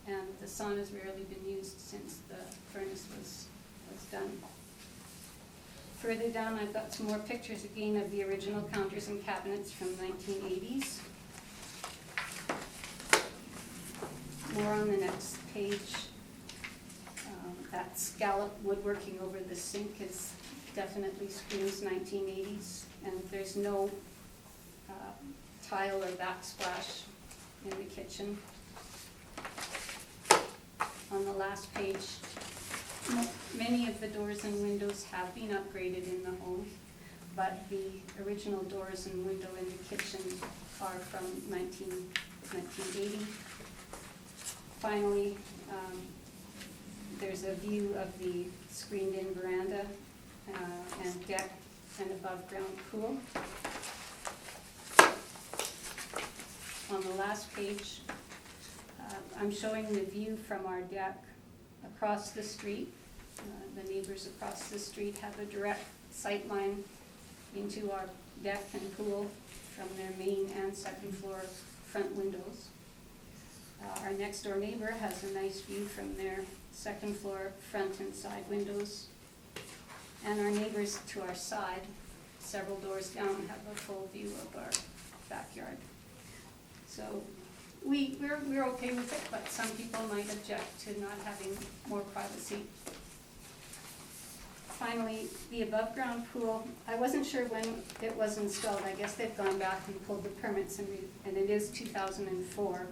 And the sauna's rarely been used since the furnace was done. Further down, I've got some more pictures again of the original counters and cabinets from 1980s. More on the next page. That scallop woodworking over the sink is definitely screams 1980s, and there's no tile or backsplash in the kitchen. On the last page, many of the doors and windows have been upgraded in the home, but the original doors and window in the kitchen are from 1980. Finally, there's a view of the screened-in veranda and deck and above-ground pool. On the last page, I'm showing the view from our deck across the street. The neighbors across the street have a direct sight line into our deck and pool from their main and second floor front windows. Our next door neighbor has a nice view from their second floor front and side windows. And our neighbors to our side, several doors down, have a full view of our backyard. So we're okay with it, but some people might object to not having more privacy. Finally, the above ground pool, I wasn't sure when it was installed. I guess they've gone back and pulled the permits, and it is 2004.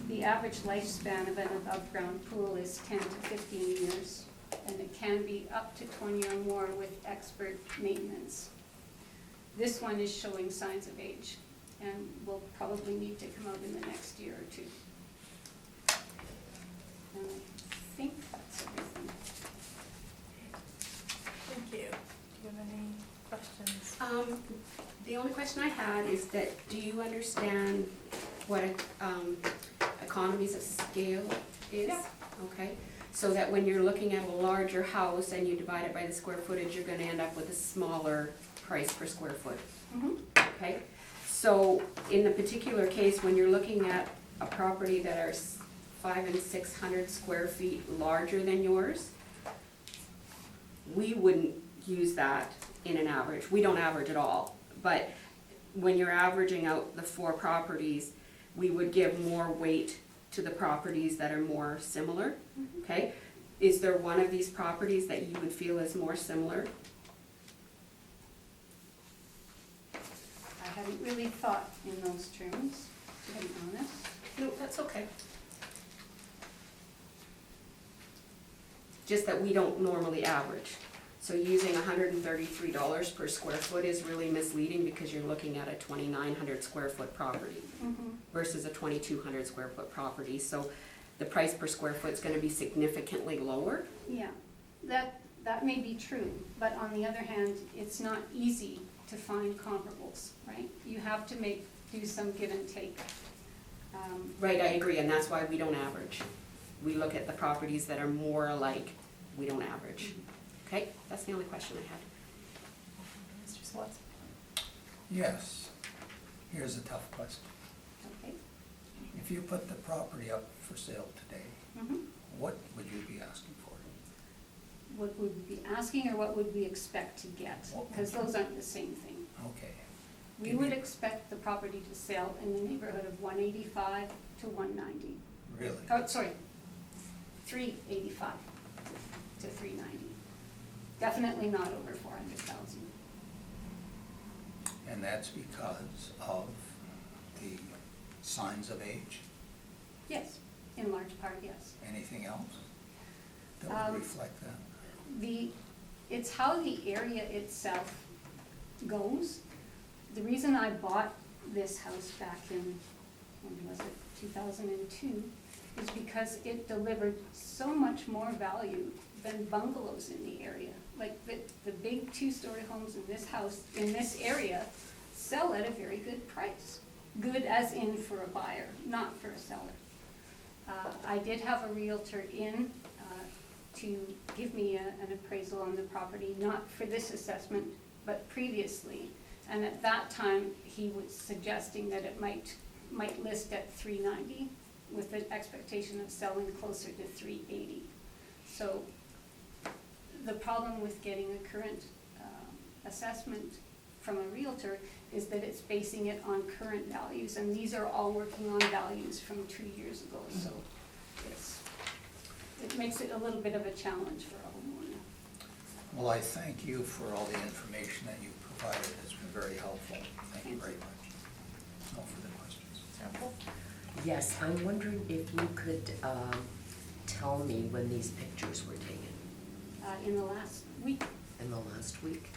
The average lifespan of an above ground pool is 10 to 15 years, and it can be up to 20 or more with expert maintenance. This one is showing signs of age, and will probably need to come out in the next year or two. And I think that's everything.
Thank you. Do you have any questions?
The only question I had is that, do you understand what economies of scale is?
Yeah.
Okay, so that when you're looking at a larger house and you divide it by the square footage, you're gonna end up with a smaller price per square foot.
Mm-hmm.
Okay, so in the particular case, when you're looking at a property that are 500 and 600 square feet larger than yours, we wouldn't use that in an average. We don't average at all. But when you're averaging out the four properties, we would give more weight to the properties that are more similar. Okay? Is there one of these properties that you would feel is more similar?
I haven't really thought in those terms, to be honest.
No, that's okay. Just that we don't normally average. So using $133 per square foot is really misleading because you're looking at a 2,900 square foot property versus a 2,200 square foot property. So the price per square foot is going to be significantly lower.
Yeah, that may be true, but on the other hand, it's not easy to find comparables, right? You have to do some give and take.
Right, I agree, and that's why we don't average. We look at the properties that are more alike. We don't average. Okay, that's the only question I had.
Mr. Swanson?
Yes. Here's a tough question.
Okay.
If you put the property up for sale today, what would you be asking for?
What would we be asking, or what would we expect to get? Because those aren't the same thing.
Okay.
We would expect the property to sell in the neighborhood of 185 to 190.
Really?
Oh, sorry, 385 to 390. Definitely not over 400,000.
And that's because of the signs of age?
Yes, in large part, yes.
Anything else that
Um,
would reflect that?
It's how the area itself goes. The reason I bought this house back in, when was it, 2002, is because it delivered so much more value than bungalows in the area. Like the big two-story homes in this house, in this area, sell at a very good price. Good as in for a buyer, not for a seller. I did have a realtor in to give me an appraisal on the property, not for this assessment, but previously. And at that time, he was suggesting that it might list at $390 with the expectation of selling closer to $380. So the problem with getting a current assessment from a realtor is that it's basing it on current values, and these are all working on values from 2 years ago, so it makes it a little bit of a challenge for a homeowner.
Well, I thank you for all the information that you provided. It's been very helpful. Thank you very much. No further questions.
Yes, I'm wondering if you could tell me when these pictures were taken
In the last week.
in the last week.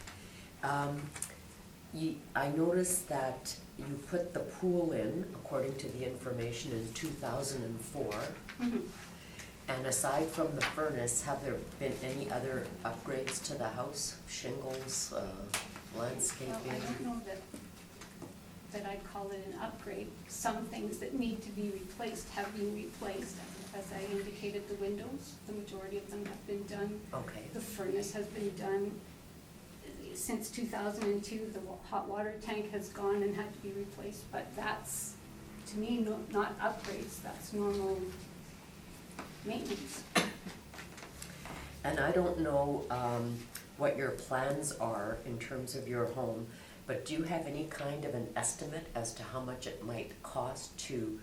I noticed that you put the pool in, according to the information, in 2004.
Mhm.
And aside from the furnace, have there been any other upgrades to the house? Shingles,
Well,
landscaping?
I don't know that I'd call it an upgrade. Some things that need to be replaced have been replaced. As I indicated, the windows, the majority of them have been done.
Okay.
The furnace has been done. Since 2002, the hot water tank has gone and had to be replaced, but that's, to me, not upgrades, that's normal maintenance.
And I don't know what your plans are in terms of your home, but do you have any kind of an estimate as to how much it might cost to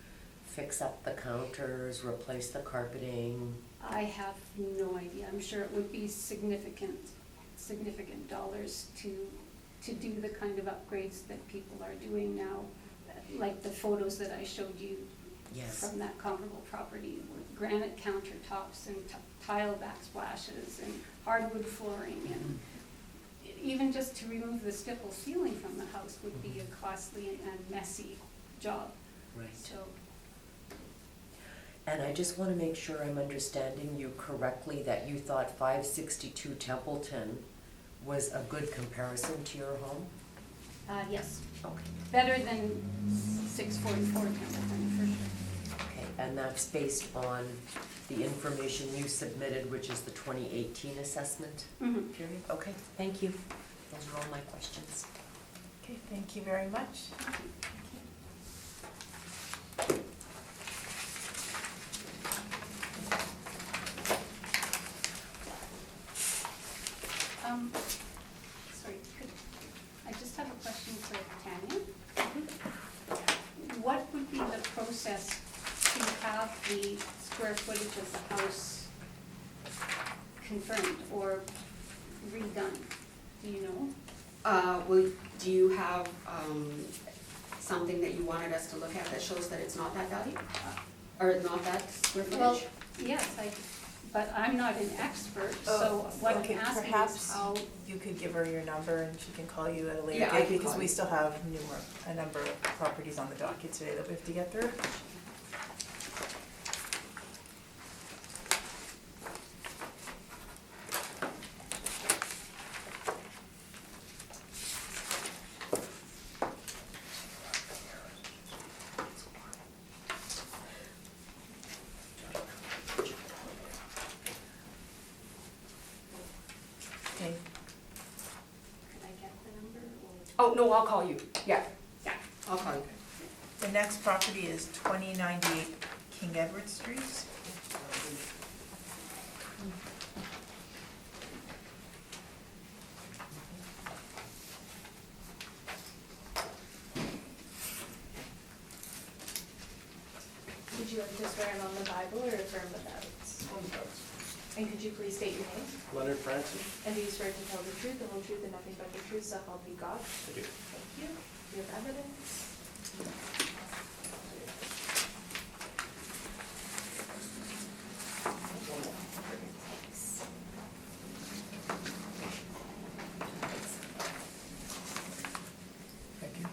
fix up the counters, replace the carpeting?
I have no idea. I'm sure it would be significant dollars to do the kind of upgrades that people are doing now, like the photos that I showed you
Yes.
from that comparable property with granite countertops and tile backsplashes and hardwood flooring, and even just to remove the stipple ceiling from the house would be a costly and messy job.
Right.
So
And I just want to make sure I'm understanding you correctly, that you thought 562 Templeton was a good comparison to your home?
yes,
Okay.
better than 644 Templeton for sure.
Okay, and that's based on the information you submitted, which is the 2018 assessment
Mhm.
period? Okay, thank you. Those are all my questions.
Okay, thank you very much.
Sorry, I just have a question for Tanya. What would be the process to have the square footage of the house confirmed or redone? Do you know?
Do you have, something that you wanted us to look at that shows that it's not that value? Or not that square
Well,
footage?
yes, but I'm not an expert, so what I'm
Okay,
asking is
perhaps
how.
you could give her your number and she can call you at a later
Yeah, I
date,
can
because
call
we
you.
still have a number of properties on the docket today that we have to get through. Okay,
Could I get the number or?
Oh, no, I'll call you. Yeah, I'll call you.
the next property is 2098 King Edward Street.
Would you like to swear in on the Bible or affirm the vows? And could you please state your name?
Leonard Francis.
And do you swear to tell the truth, the whole truth, and nothing but the truth, so help you God?
I do.
Thank you. Do you have evidence?
Thank you.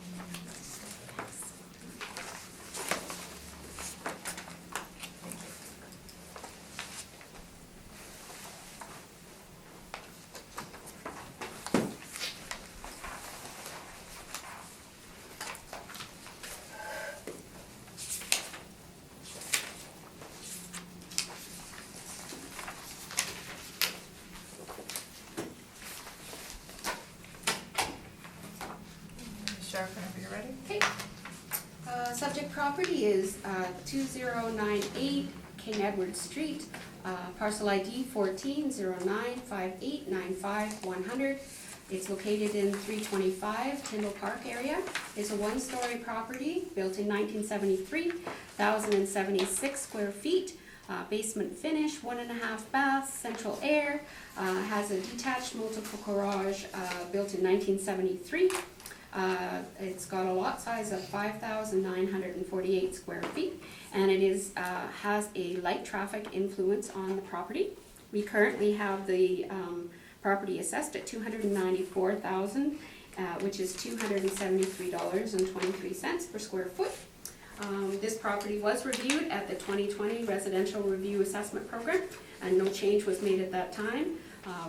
Ms. Sharp, whenever you're ready.
Okay. Subject property is 2098 King Edward Street, parcel ID 14095895-100. It's located in 325 Tyndall Park area. It's a one-story property built in 1973, 1,076 square feet, basement finish, 1.5 baths, central air, has a detached multiple garage built in 1973. It's got a lot size of 5,948 square feet, and it is has a light traffic influence on the property. We currently have the property assessed at $294,000, which is $273.23 per square foot. This property was reviewed at the 2020 Residential Review Assessment Program, and no change was made at that time.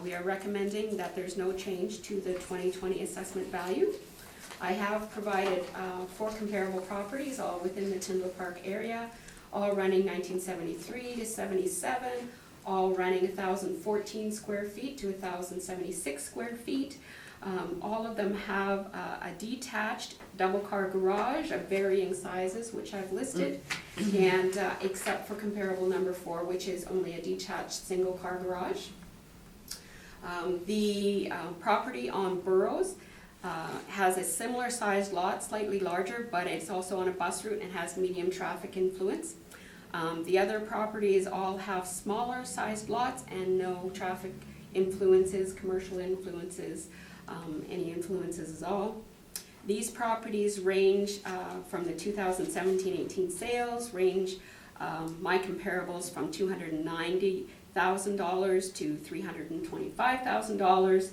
We are recommending that there's no change to the 2020 assessment value. I have provided 4 comparable properties, all within the Tyndall Park area, all running 1973 to 77, all running 1,014 square feet to 1,076 square feet. All of them have a detached double-car garage of varying sizes, which I've listed, and except for comparable number 4, which is only a detached single-car garage. The property on Burroughs has a similar sized lot, slightly larger, but it's also on a bus route and has medium traffic influence. The other properties all have smaller sized lots and no traffic influences, commercial influences, any influences at all. These properties range from the 2017-18 sales, range my comparables from $290,000 to $325,000.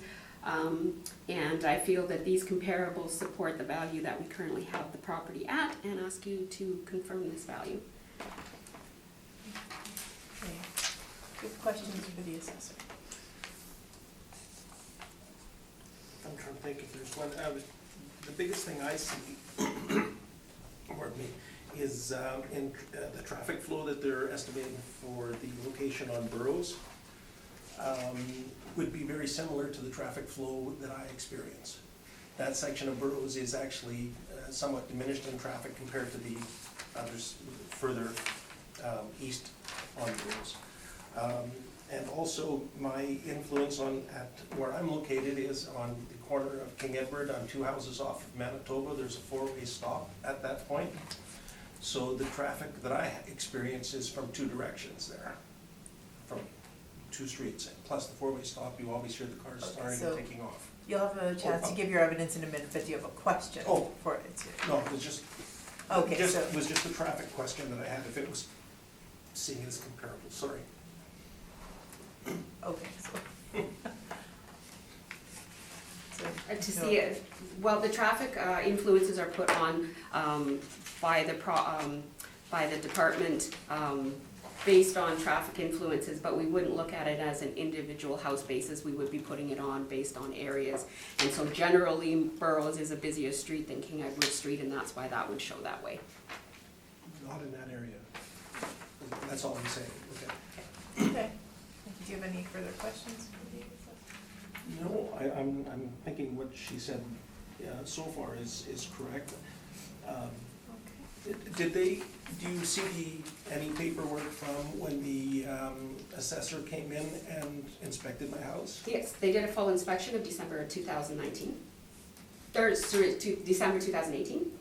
And I feel that these comparables support the value that we currently have the property at, and ask you to confirm this value.
Okay. Good questions for the assessor.
I'm trying to think if there's one. The biggest thing I see, pardon me, is in the traffic flow that they're estimating for the location on Burroughs would be very similar to the traffic flow that I experience. That section of Burroughs is actually somewhat diminished in traffic compared to the others further east on Burroughs. And also my influence at where I'm located is on the corner of King Edward on 2 houses off of Manitoba. There's a 4-way stop at that point. So the traffic that I experience is from 2 directions there, from 2 streets. Plus the 4-way stop, you always hear the cars
Okay,
starting
so-
and taking off.
You'll have a chance to give your evidence in a minute, but do you have a question
Oh.
for it too?
No, it was just,
Okay, so,
it was just a traffic question that I had, if it was seeing it as comparable, sorry.
okay, so.
To see it, well, the traffic influences are put on by the department based on traffic influences, but we wouldn't look at it as an individual house basis. We would be putting it on based on areas. And so generally, Burroughs is a busier street than King Edward Street, and that's why that would show that way.
Not in that area. That's all I'm saying, okay.
Okay. Do you have any further questions for the assessor?
No, I'm thinking what she said so far is correct.
Okay.
Do you see any paperwork from when the assessor came in and inspected my house?
Yes, they did a full inspection of December 2019. Or, sorry, December 2018.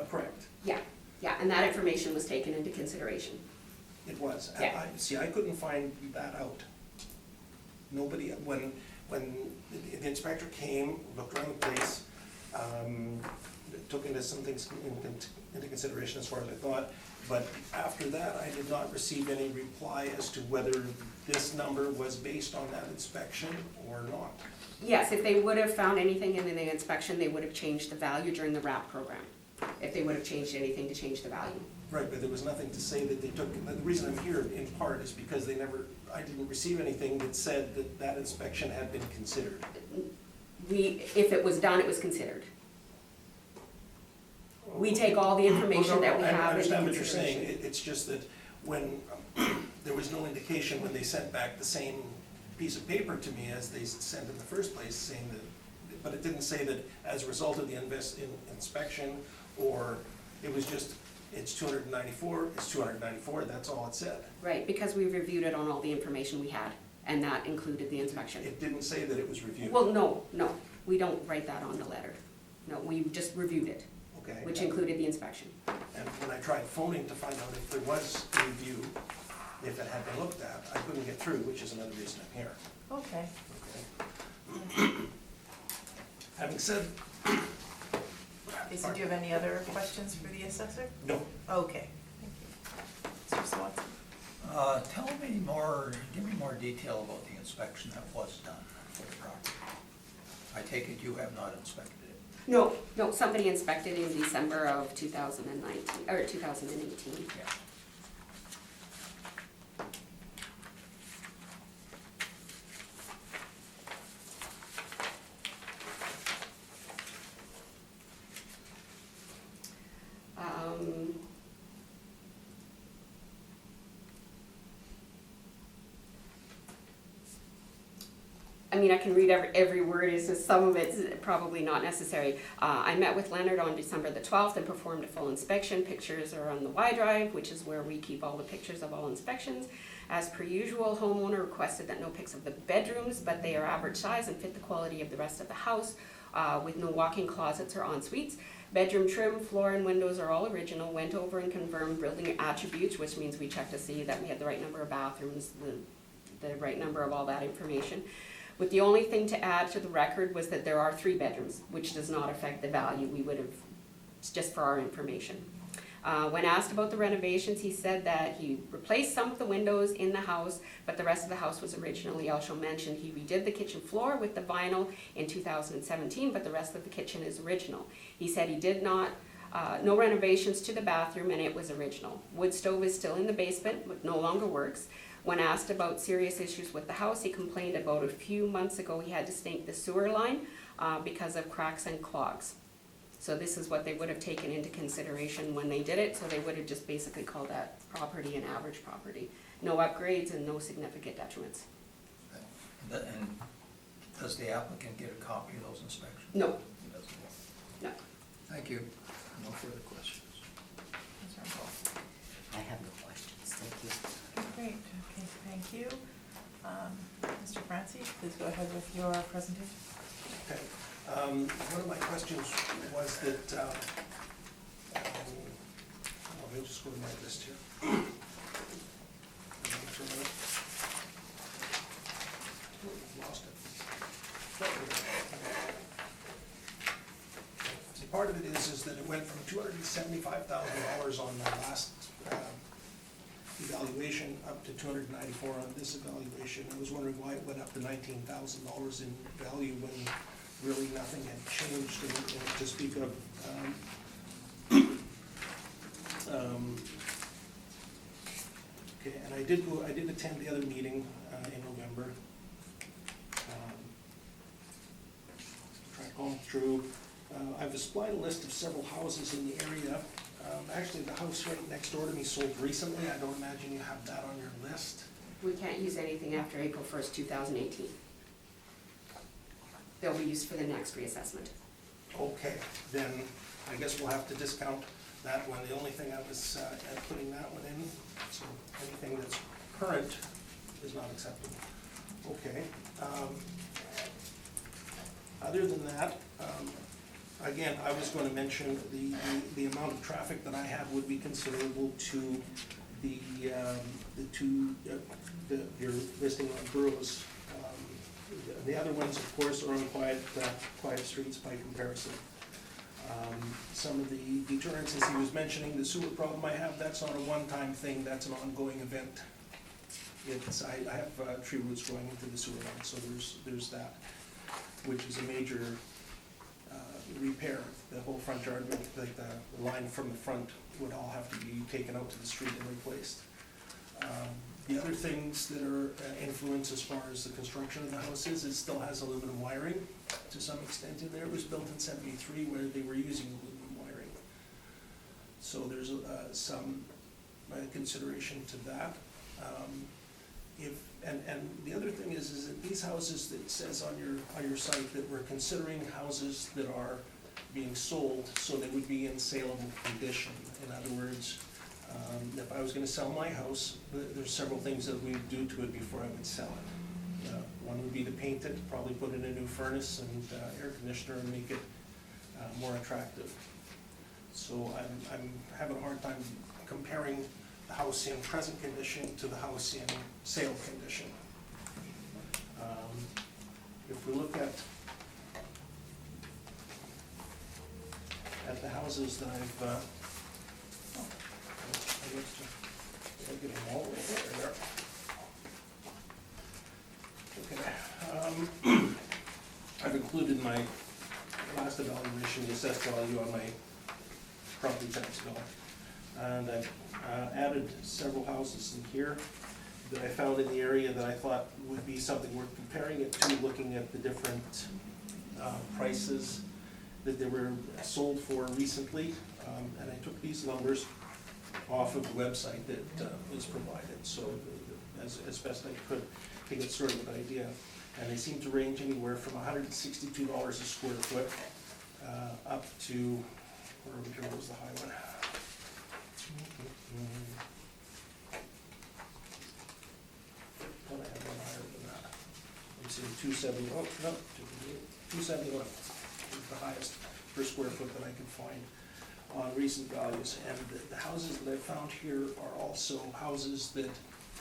Correct.
Yeah, and that information was taken into consideration.
It was.
Yeah.
See, I couldn't find that out. Nobody, when the inspector came, looked around the place, took into some things into consideration as far as I thought, but after that, I did not receive any reply as to whether this number was based on that inspection or not.
Yes, if they would have found anything in the inspection, they would have changed the value during the RAP program. If they would have changed anything to change the value.
Right, but there was nothing to say that they took, the reason I'm here in part is because I didn't receive anything that said that that inspection had been considered.
If it was done, it was considered. We take all the information that we have into
I understand what you're saying,
consideration.
it's just that when, there was no indication when they sent back the same piece of paper to me as they sent in the first place, saying that, but it didn't say that as a result of the inspection, or it was just, it's 294, it's 294, that's all it said.
Right, because we reviewed it on all the information we had, and that included the inspection.
It didn't say that it was reviewed.
Well, no, we don't write that on the letter. No, we just reviewed it,
Okay.
which included the inspection.
And when I tried phoning to find out if there was a review, if it had been looked at, I couldn't get through, which is another reason I'm here.
Okay.
Okay. Having said.
Lisa, do you have any other questions for the assessor?
No.
Okay, thank you. Mr. Swanson?
Tell me more, give me more detail about the inspection that was done for the property. I take it you have not inspected it?
No, somebody inspected in December of 2019, or 2018.
Yeah.
I mean, I can read every word, it's just some of it's probably not necessary. I met with Leonard on December the 12th and performed a full inspection. Pictures are on the Y drive, which is where we keep all the pictures of all inspections. As per usual, homeowner requested that no pics of the bedrooms, but they are average size and fit the quality of the rest of the house, with no walk-in closets or en-suites. Bedroom trim, floor and windows are all original. Went over and confirmed building attributes, which means we checked to see that we had the right number of bathrooms, the right number of all that information. With the only thing to add to the record was that there are 3 bedrooms, which does not affect the value. We would have, it's just for our information. When asked about the renovations, he said that he replaced some of the windows in the house, but the rest of the house was original. He also mentioned he redid the kitchen floor with the vinyl in 2017, but the rest of the kitchen is original. He said he did not, no renovations to the bathroom, and it was original. Wood stove is still in the basement, but no longer works. When asked about serious issues with the house, he complained about a few months ago he had to stake the sewer line because of cracks and clogs. So this is what they would have taken into consideration when they did it, so they would have just basically called that property an average property. No upgrades and no significant detriments.
And does the applicant get a copy of those inspections?
No,
He doesn't.
no.
Thank you. No further questions.
I have no questions, thank you.
Great, okay, thank you. Mr. Francie, please go ahead with your presentation.
Okay. One of my questions was that, let me just go to my list here. Lost it. See, part of it is that it went from $275,000 on the last evaluation up to $294 on this evaluation. I was wondering why it went up to $19,000 in value when really nothing had changed to speak of. Okay, and I did attend the other meeting in November. Trying to comb through. I've supplied a list of several houses in the area. Actually, the house right next door to me sold recently. I don't imagine you have that on your list.
We can't use anything after April 1st, 2018. They'll be used for the next reassessment.
Okay, then I guess we'll have to discount that one. The only thing I was putting that one in, so anything that's current is not acceptable. Okay. Other than that, again, I was going to mention the amount of traffic that I have would be considerable to two, your listing on boroughs. The other ones, of course, are on quiet streets by comparison. Some of the deterrents, as he was mentioning, the sewer problem I have, that's not a one-time thing, that's an ongoing event. I have tree roots growing into the sewer line, so there's that, which is a major repair. The whole front yard, like the line from the front would all have to be taken out to the street and replaced. The other things that are influenced as far as the construction of the house is, it still has aluminum wiring to some extent in there. It was built in '73 where they were using aluminum wiring. So there's some consideration to that. And the other thing is that these houses that it says on your site that we're considering houses that are being sold, so they would be in saleable condition. In other words, if I was gonna sell my house, there's several things that we'd do to it before I would sell it. One would be to paint it, probably put in a new furnace and air conditioner and make it more attractive. So I'm having a hard time comparing the house in present condition to the house in sale condition. If we look at the houses that I've, I'll get them all right there. Okay. I've included my last evaluation, the assessed value on my property tax bill. And I've added several houses in here that I found in the area that I thought would be something worth comparing it to, looking at the different prices that they were sold for recently. And I took these numbers off of the website that was provided, so as best I could to get sort of an idea. And they seem to range anywhere from $162 a square foot up to, where was the high one? Thought I had one higher than that. Let's see, 270, oh, no, 271 is the highest per square foot that I could find on recent values. And the houses that I found here are also houses that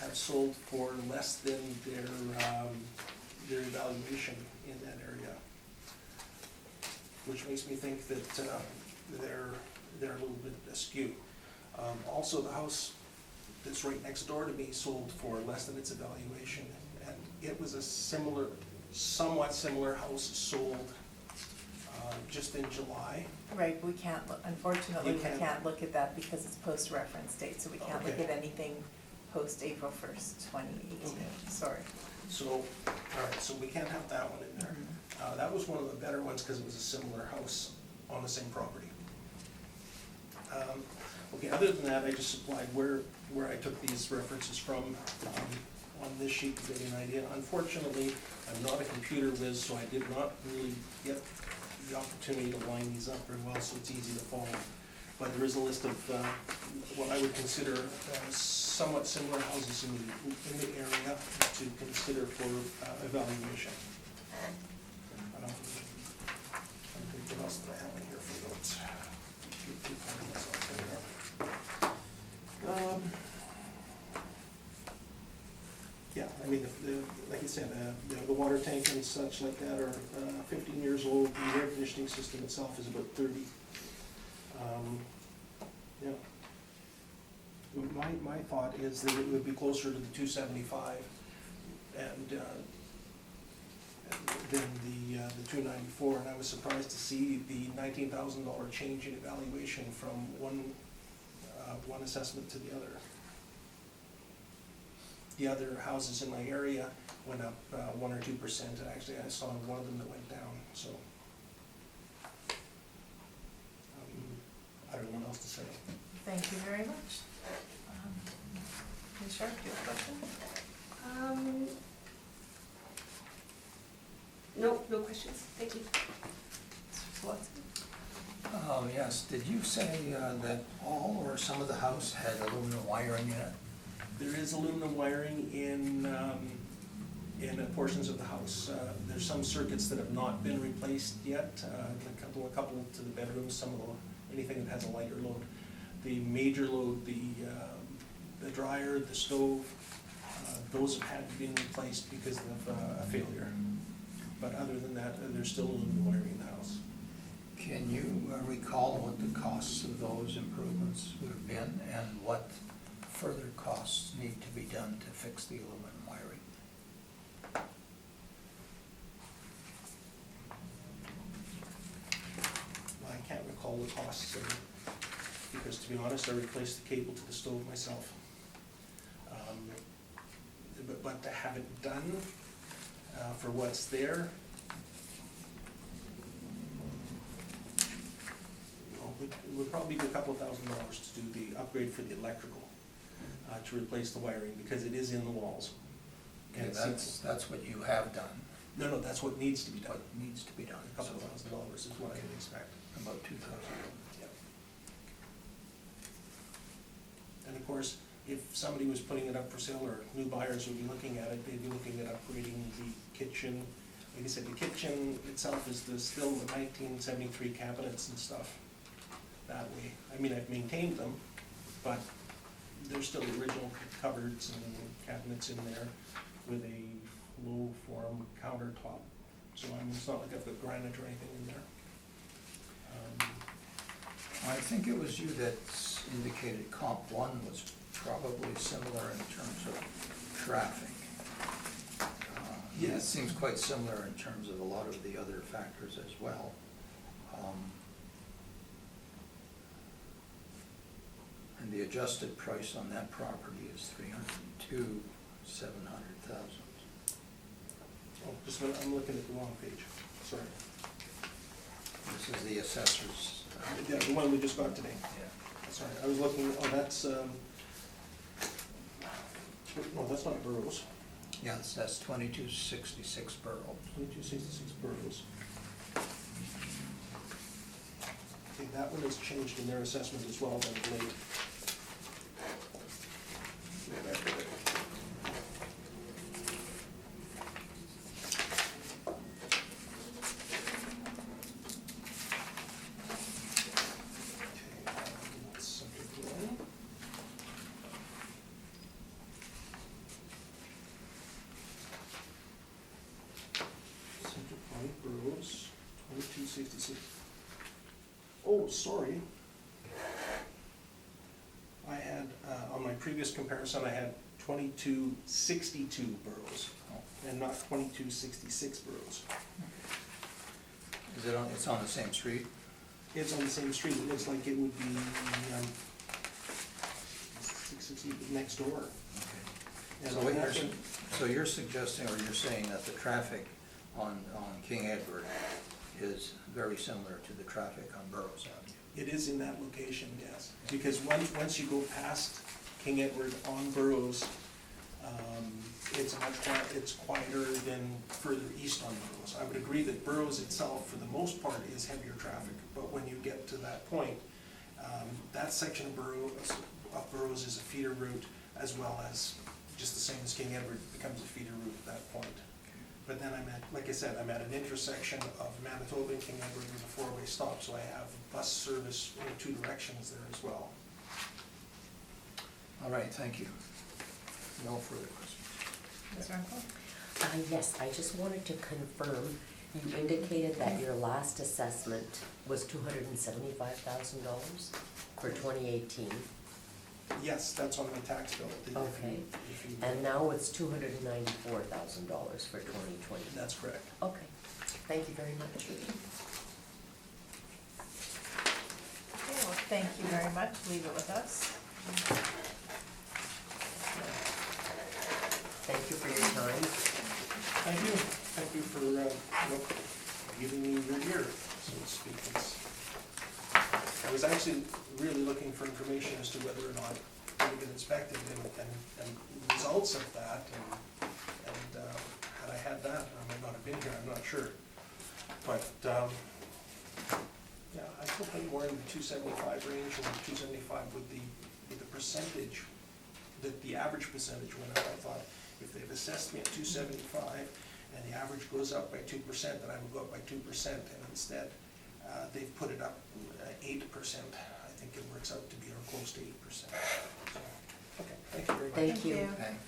have sold for less than their evaluation in that area, which makes me think that they're a little bit askew. Also, the house that's right next door to me sold for less than its evaluation, and it was a somewhat similar house sold just in July.
Right, we can't, unfortunately,
You
we
can't.
can't look at that because it's post-reference date, so we can't look
Okay.
at anything post-April 1st, 2018,
Okay.
sorry.
So, all right, so we can't have that one in there. That was one of the better ones because it was a similar house on the same property. Okay, other than that, I just supplied where I took these references from on this sheet to get an idea. Unfortunately, I'm not a computer whiz, so I did not really get the opportunity to line these up very well, so it's easy to follow. But there is a list of what I would consider somewhat similar houses in the area to consider for evaluation. I think what else did I have in here for notes? Yeah, I mean, like you said, the water tank and such like that are 15 years old. The air conditioning system itself is about 30. Yeah. My thought is that it would be closer to the 275 and than the 294, and I was surprised to see the $19,000 change in evaluation from one assessment to the other. The other houses in my area went up 1 or 2%, and actually I saw one of them that went down, so. I don't know what else to say.
Thank you very much. Ms. Sharp, do you have a question?
No questions, thank you.
Mr. Solowski?
Yes, did you say that all or some of the house had aluminum wiring in it?
There is aluminum wiring in portions of the house. There's some circuits that have not been replaced yet, a couple to the bedrooms, anything that has a lighter load. The major load, the the dryer, the stove, those have had to be replaced because of a failure. But other than that, there's still aluminum wiring in the house.
Can you recall what the costs of those improvements would have been and what further costs need to be done to fix the aluminum wiring?
I can't recall the costs, because to be honest, I replaced the cable to the stove myself. But to have it done for what's there, it would probably be a couple of $1,000s to do the upgrade for the electrical, to replace the wiring, because it is in the walls.
Okay,
And
that's what you have done,
No, that's what needs to be done.
what needs to be done.
A couple of $1,000s is what I would expect.
About 2,000.
Yep. And of course, if somebody was putting it up for sale, or new buyers would be looking at it, they'd be looking at upgrading the kitchen. Like I said, the kitchen itself is still the 1973 cabinets and stuff that way. I mean, I've maintained them, but there's still the original cupboards and cabinets in there with a low form countertop. So I mean, it's not like I've got granite or anything in there.
I think it was you that indicated comp one was probably similar in terms of traffic. It
Yes.
seems quite similar in terms of a lot of the other factors as well. And the adjusted price on that property is $302,700.
Oh, just a minute, I'm looking at the wrong page, sorry.
This is the assessor's.
Yeah, the one we just got today.
Yeah.
Sorry, I was looking, oh, that's, no, that's not Burroughs,
Yes, that's 2266 Borough.
2266 Burroughs. Okay, that one has changed in their assessment as well, then late. Go back to it. Burroughs, 2266. Oh, sorry. I had, on my previous comparison, I had 2262 Burroughs, and not 2266 Burroughs.
Is it on, it's on the same street?
It's on the same street, it looks like it would be, 660 next door. And
So
on
what
that
you're,
one-
so you're suggesting, or you're saying that the traffic on King Edward is very similar to the traffic on Burroughs Avenue?
It is in that location, yes, because once you go past King Edward on Burroughs, it's quieter than further east on Burroughs. I would agree that Burroughs itself, for the most part, is heavier traffic, but when you get to that point, that section of Burroughs is a feeder route, as well as, just the same as King Edward, becomes a feeder route at that point. But then like I said, I'm at an intersection of Manitoba and King Edward with a four-way stop, so I have bus service in two directions there as well.
All right, thank you. No further questions.
Ms. Runkle?
Yes, I just wanted to confirm, you indicated that your last assessment was $275,000 for 2018,
Yes, that's on my tax bill.
Okay.
If you-
and now it's $294,000 for 2020.
That's correct.
Okay, thank you very much.
Okay, well, thank you very much. Leave it with us.
Thank you for your time.
Thank you. Thank you for, giving me your ear, so to speak. I was actually really looking for information as to whether or not it had been inspected and results of that, and had I had that, I might not have been here, I'm not sure. But, yeah, I still think more in the 275 range, and 275 with the percentage, the average percentage went up. I thought if they've assessed me at 275 and the average goes up by 2%, then I would go up by 2%, and instead, they've put it up 8%. I think it works out to be close to 8%. So, okay. Thank you very much.
Thank you.
Thanks.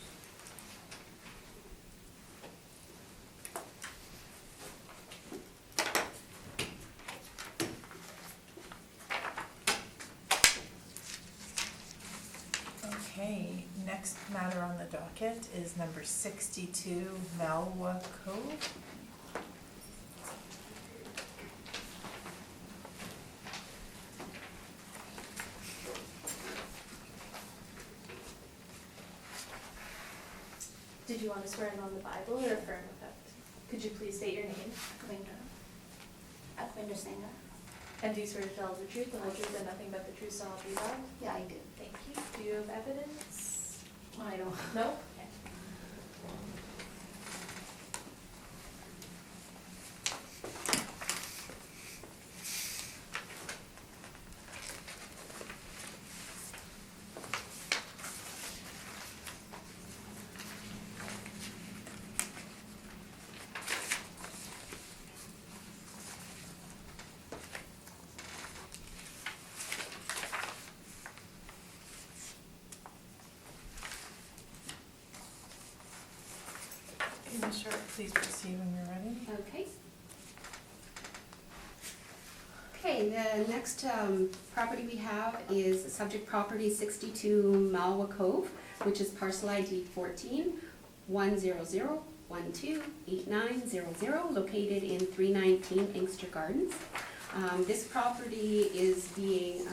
Okay, next matter on the docket is number 62, Malwa Cove.
Did you want to swear in on the Bible or affirm effect? Could you please state your name?
Akwinder Singer.
And do you swear to tell the truth, the whole truth, and nothing but the truth, so help you God?
Yeah, I do.
Thank you. Do you have evidence?
I don't.
No?
Ms. Short, please proceed when you're ready.
Okay. Okay, the next property we have is subject property 62 Malwa Cove, which is parcel ID 14-100-12-8900, located in 319 Inkster Gardens. This property is being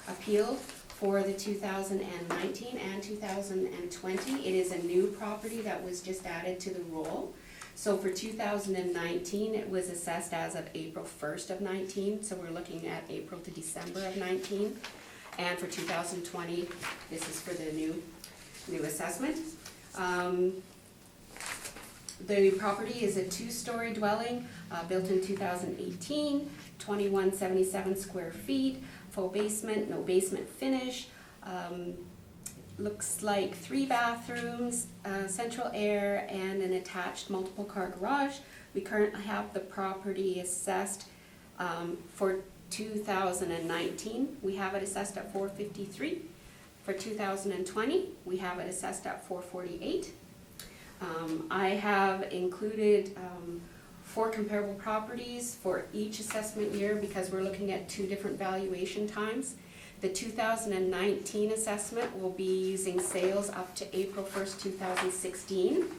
appealed for the 2019 and 2020. It is a new property that was just added to the roll. So for 2019, it was assessed as of April 1st of 19, so we're looking at April to December of 19. And for 2020, this is for the new assessment. The property is a two-story dwelling, built in 2018, 2177 square feet, full basement, no basement finish. Looks like 3 bathrooms, central air, and an attached multiple car garage. We currently have the property assessed for 2019. We have it assessed at $453. For 2020, we have it assessed at $448. I have included 4 comparable properties for each assessment year because we're looking at 2 different valuation times. The 2019 assessment will be using sales up to April 1st, 2016.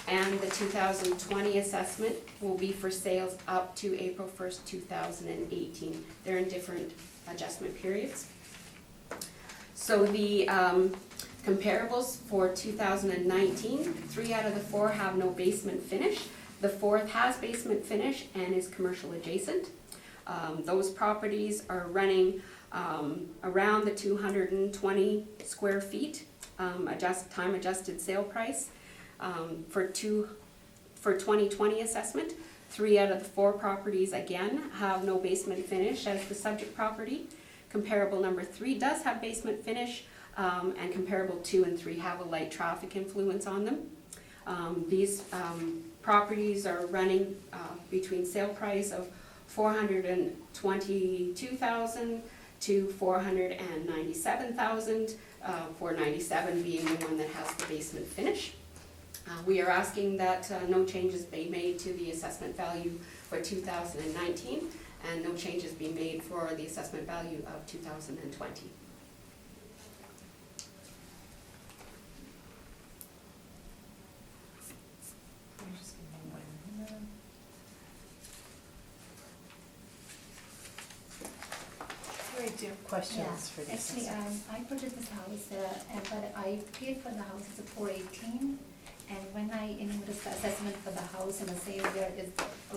And the 2020 assessment will be for sales up to April 1st, 2018. They're in different adjustment periods. So the comparables for 2019, 3 out of the 4 have no basement finish. The 4th has basement finish and is commercial adjacent. Those properties are running around the 220 square feet, time adjusted sale price. For 2020 assessment, 3 out of the 4 properties again have no basement finish as the subject property. Comparable number 3 does have basement finish, and comparable 2 and 3 have a light traffic influence on them. These properties are running between sale price of $422,000 to $497,000, $497,000 being the one that has the basement finish. We are asking that no changes be made to the assessment value for 2019 and no changes be made for the assessment value of 2020.
Just give me 1 minute. Great, do you have questions for the
Actually,
assessor?
I purchased this house, but I paid for the house is $418, and when I noticed the assessment for the house and the sale there is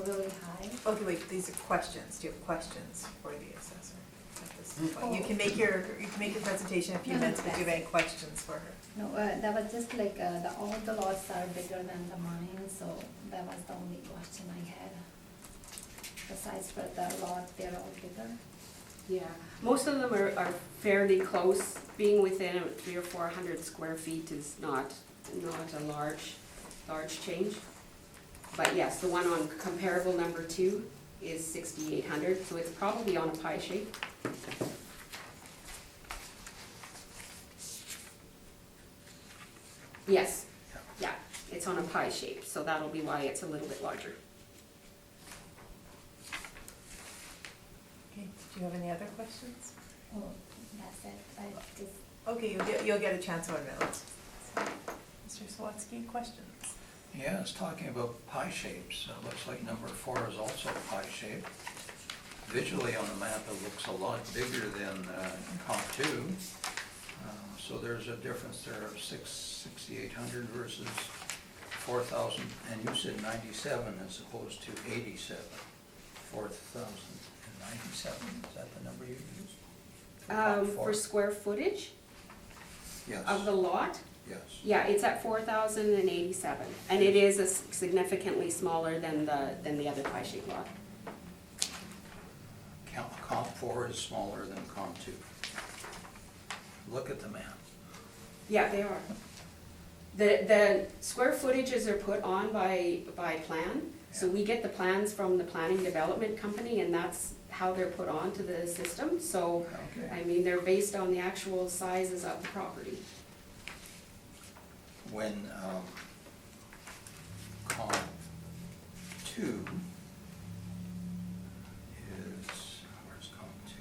really high.
Okay, wait, these are questions. Do you have questions for the assessor at this point?
Oh.
You can make your presentation in a few
No, no,
minutes, but do you have any questions for her?
No, that was just like, all the lots are bigger than the mine, so that was the only question I had. Besides for the lot, they're all bigger.
Yeah, most of them are fairly close. Being within 300 or 400 square feet is not a large change. But yes, the one on comparable number 2 is 6,800, so it's probably on a pie shape. Yes, yeah, it's on a pie shape, so that'll be why it's a little bit larger.
Okay, do you have any other questions?
Oh, that's it, I just,
Okay, you'll get a chance on minutes. Mr. Sawatsky, questions?
Yeah, it's talking about pie shapes. Looks like number 4 is also pie shaped. Visually on the map, it looks a lot bigger than comp 2. So there's a difference there of 6,800 versus 4,000, and you said 97 as opposed to 87. 4,097, is that the number you used?
For square footage
Yes,
of the lot,
yes.
yeah, it's at 4,087, and it is significantly smaller than the other pie shaped lot.
Comp 4 is smaller than comp 2. Look at the map.
Yeah, they are. The square footages are put on by plan, so we get the plans from the planning development company, and that's how they're put onto the system, so,
Okay.
I mean, they're based on the actual sizes of the property.
When comp 2 is, where's comp 2?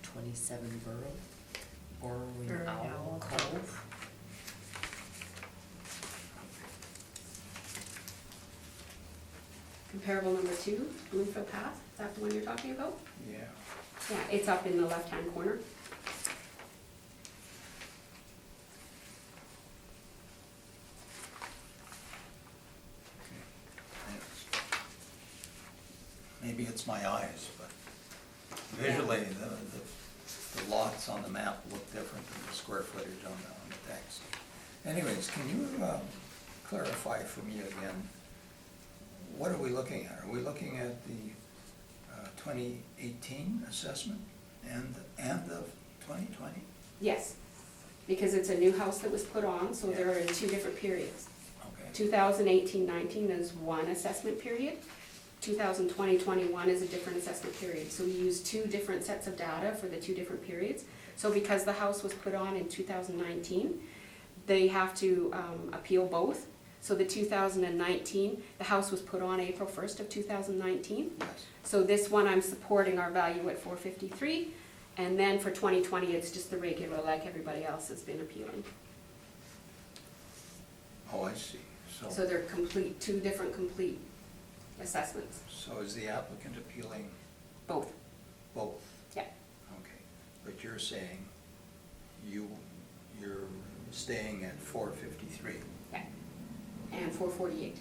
Twenty-seven Borough, Boardroom,
Borough,
Owl,
Owl.
Cove.
Comparable number 2, Bloomfield Path, is that the one you're talking about?
Yeah.
Yeah, it's up in the left-hand corner.
Maybe it's my eyes, but visually, the lots on the map look different than the square footage on the text. Anyways, can you clarify for me again, what are we looking at? Are we looking at the 2018 assessment and of 2020?
Yes, because it's a new house that was put on, so they're in 2 different periods.
Okay.
2018-19 is one assessment period. 2020-21 is a different assessment period. So we use 2 different sets of data for the 2 different periods. So because the house was put on in 2019, they have to appeal both. So the 2019, the house was put on April 1st of 2019.
Yes.
So this one I'm supporting our value at 453. And then for 2020, it's just the regular, like everybody else has been appealing.
Oh, I see.
So they're complete, 2 different complete assessments,
So is the applicant appealing
both.
both?
Yeah.
Okay, but you're saying you're staying at 453?
Yeah. And 448.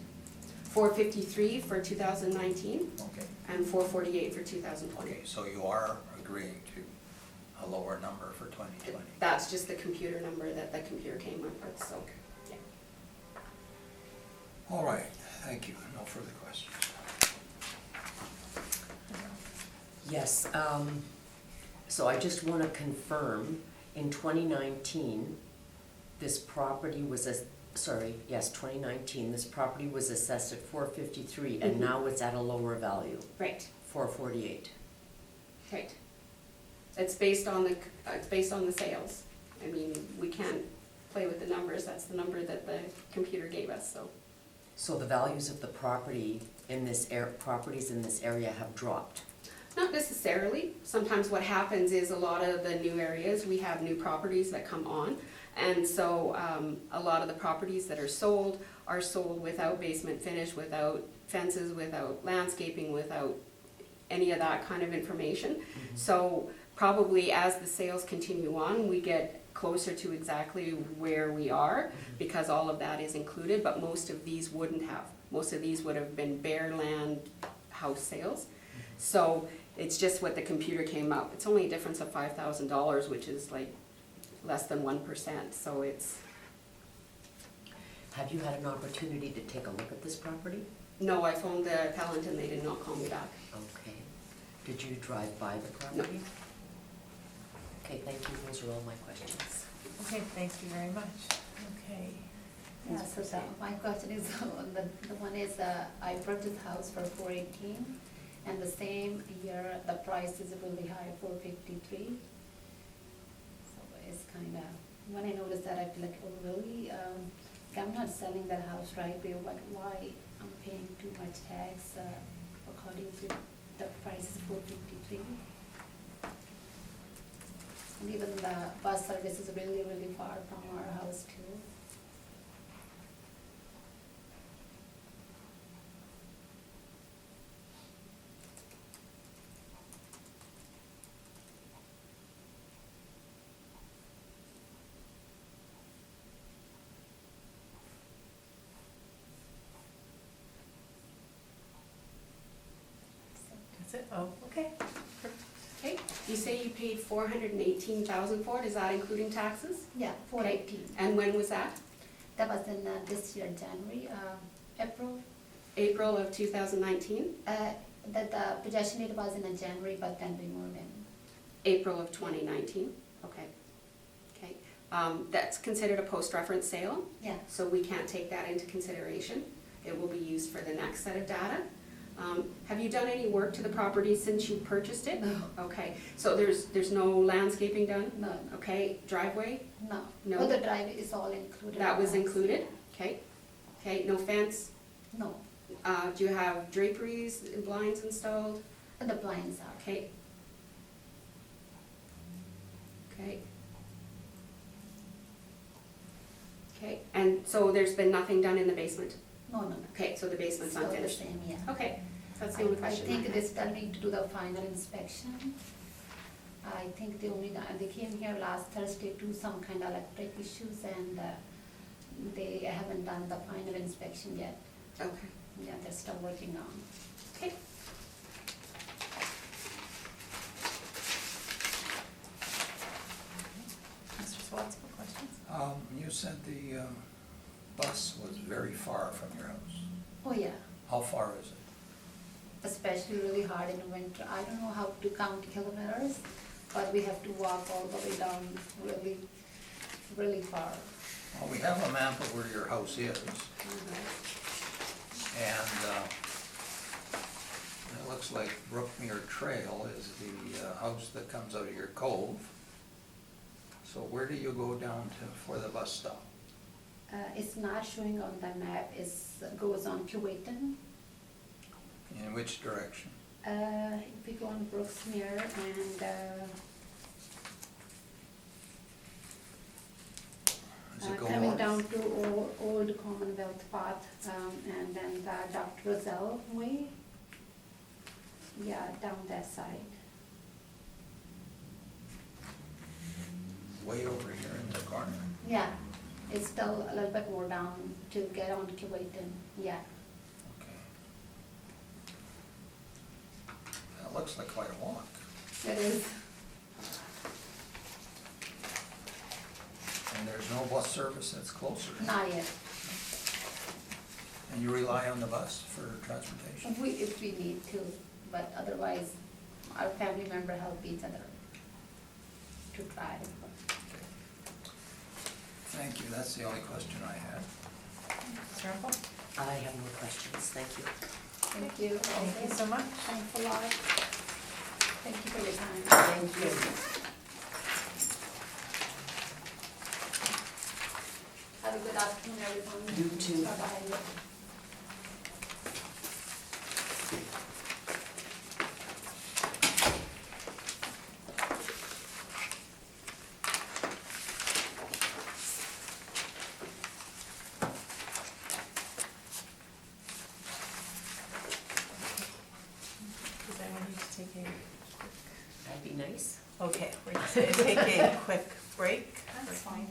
453 for 2019
Okay.
and 448 for 2020.
Okay, so you are agreeing to a lower number for 2020?
That's just the computer number that the computer came up with, so, yeah.
All right, thank you. No further questions.
Yes, so I just want to confirm, in 2019, this property was, 2019, this property was assessed at 453, and
Mhm.
now it's at a lower value,
Right,
448.
right. It's based on the sales. I mean, we can't play with the numbers, that's the number that the computer gave us, so.
So the values of the property in this properties in this area have dropped?
Not necessarily. Sometimes what happens is a lot of the new areas, we have new properties that come on. And so a lot of the properties that are sold without basement finish, without fences, without landscaping, without any of that kind of information.
Mm-hmm.
So probably as the sales continue on, we get closer to exactly where we are because all of that is included, but most of these wouldn't have. Most of these would have been bare land house sales. So it's just what the computer came up. It's only a difference of $5,000, which is like less than 1%, so it's,
Have you had an opportunity to take a look at this property?
no, I phoned the appellant and they did not call me back.
Okay. Did you drive by the property? Okay, thank you, those are all my questions.
Okay, thank you very much. Okay.
yeah, so my question is, the one is, I purchased house for 418, And the same year, the price is really high, 453. So it's kind of, when I noticed that, I'd be like, oh, really? I'm not selling that house right away, but why I'm paying too much tax according to the price is 453. And even the bus service is really, really far from our house too.
That's it? Oh, okay.
Okay, you say you paid 418,000 for it, is that including taxes?
Yeah, 418.
And when was that?
That was in this year, January, April.
April of 2019?
The possession date was in January, but then we moved in.
April of 2019, okay. Okay, that's considered a post-reference sale,
Yeah.
so we can't take that into consideration. It will be used for the next set of data. Have you done any work to the property since you purchased it?
No.
Okay, so there's no landscaping done?
No,
Okay, driveway?
no.
No.
Oh, the driveway is all included.
That was
in the house.
included? Okay. Okay, no fence?
No,
Do you have draperies, blinds installed?
the blinds are.
Okay. Okay. Okay, and so there's been nothing done in the basement?
No, no.
Okay, so the basement's
Still the
unfinished?
same, yeah.
Okay, that's the only
I
question I
think
had.
they still need to do the final inspection. I think they came here last Thursday to some kind of electric issues, and they haven't done the final inspection yet.
Okay.
Yeah, they're still working on.
Okay.
Mr. Swatsky, questions?
You said the bus was very far from your house.
Oh, yeah,
How far is it?
especially really hard in the winter. I don't know how to count kilometers, but we have to walk all the way down really, really far.
Well, we have a map of where your house is, and it looks like Brookmere Trail is the house that comes out of your cove. So where do you go down to for the bus stop?
It's not showing on the map, it goes on Kuwaitan.
In which direction?
If we go on Brooksmere and,
Does it go
coming
north?
down to Old Commonwealth Path, and then the Dr. Roselle Way. Yeah, down that side.
Way over here in the corner.
Yeah, it's still a little bit more down to get on Kuwaitan, yeah.
Okay. That looks like quite a walk.
It is.
And there's no bus service that's closer.
Not yet.
And you rely on the bus for transportation?
If we need to, but otherwise, our family member help each other to try.
Thank you, that's the only question I had.
Mr. Rumpel?
I have no questions, thank you.
Thank you.
Thank you so much.
Thanks a lot. Thank you for your time.
Thank you.
Have a good afternoon, everyone.
You too.
Bye-bye.
Does anyone need to take a quick?
That'd be nice.
Okay, we're just gonna take a quick break.
That's fine.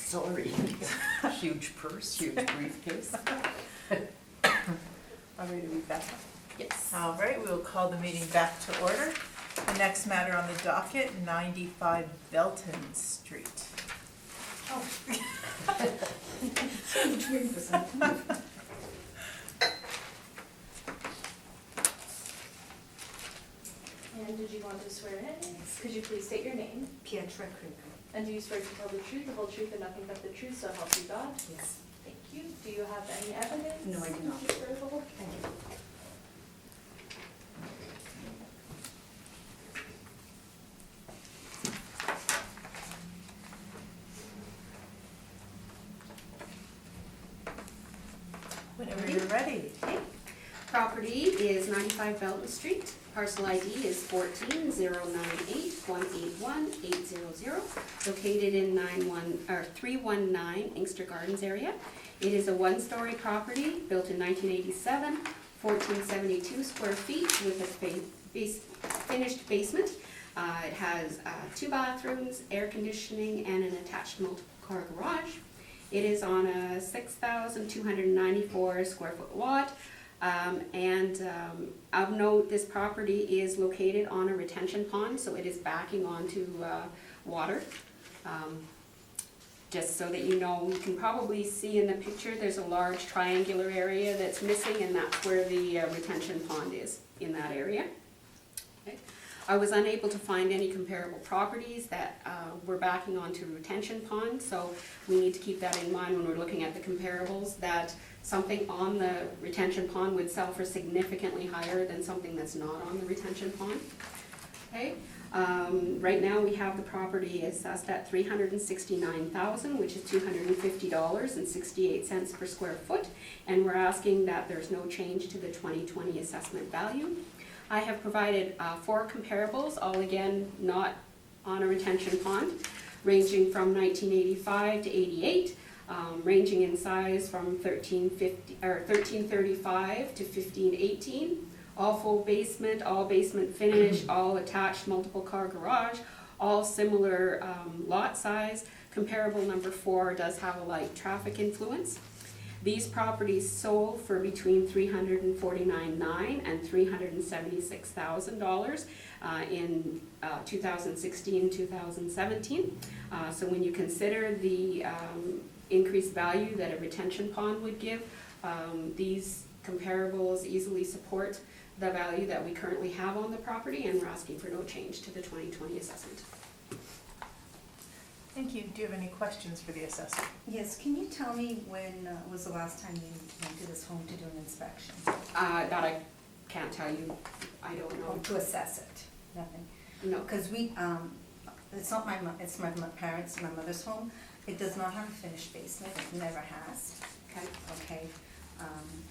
Sorry. Huge purse, huge briefcase.
Are we ready to read back?
Yes.
All right, we will call the meeting back to order. The next matter on the docket, 95 Belton Street.
And did you want to swear in? Could you please state your name?
Pietra Krieger.
And do you swear to tell the truth, the whole truth, and nothing but the truth, so help you God?
Yes.
Thank you. Do you have any evidence?
No, I do not.
You swear the whole-
Thank you.
Whenever you're ready.
Okay. Property is 95 Belton Street. Parcel ID is 1409818100, located in 319 Inkster Gardens area. It is a one-story property built in 1987, 1472 square feet with a finished basement. It has 2 bathrooms, air conditioning, and an attached multiple-car garage. It is on a 6,294 square foot lot. Of note, this property is located on a retention pond, so it is backing onto water. Just so that you know, you can probably see in the picture, there's a large triangular area that's missing, and that's where the retention pond is, in that area. Okay. I was unable to find any comparable properties that were backing onto retention pond, so we need to keep that in mind when we're looking at the comparables, that something on the retention pond would sell for significantly higher than something that's not on the retention pond. Okay. Right now we have the property assessed at $369,000, which is $250.68 per square foot, and we're asking that there's no change to the 2020 assessment value. I have provided 4 comparables, all again not on a retention pond, ranging from 1985 to 88, ranging in size from 1335 to 1518, all full basement, all basement finish, all attached multiple car garage, all similar lot size. Comparable number 4 does have a light traffic influence. These properties sold for between $349,900 and $376,000 in 2016-2017. So when you consider the increased value that a retention pond would give, these comparables easily support the value that we currently have on the property, and we're asking for no change to the 2020 assessment.
Thank you. Do you have any questions for the assessor?
Yes, can you tell me when was the last time you went to this home to do an inspection?
That I can't tell you. I don't
Or
know.
to assess it? Nothing?
No.
Because it's not it's my parents, my mother's home. It does not have a finished basement, it never has.
Okay.
Okay,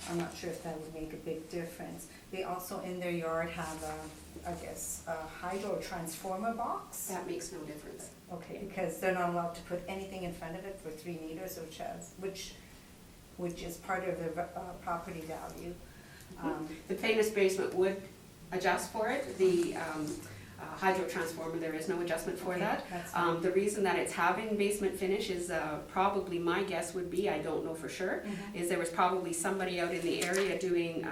I'm not sure if that would make a big difference. They also in their yard have a hydro transformer box.
That makes no difference.
Okay, because they're not allowed to put anything in front of it for 3 meters, which is part of the property value.
The finished basement would adjust for it. The hydro transformer, there is no adjustment for
Okay,
that.
that's fine.
The reason that it's having basement finish is probably, my guess would be, I don't know for sure, is there was probably somebody out in the area doing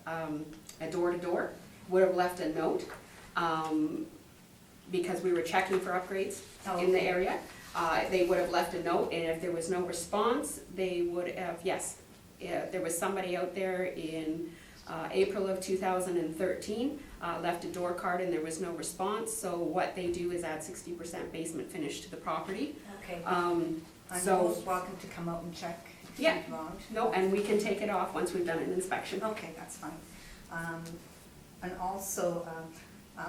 a door-to-door, would have left a note, because we were checking for upgrades in the area. They would have left a note, and if there was no response, they would have, yes, there was somebody out there in April of 2013, left a door card and there was no response, so what they do is add 60% basement finish to the property.
Okay.
So-
I'm most welcome to come out and check if
Yeah.
you want.
No, and we can take it off once we've done an inspection.
Okay, that's fine. And also,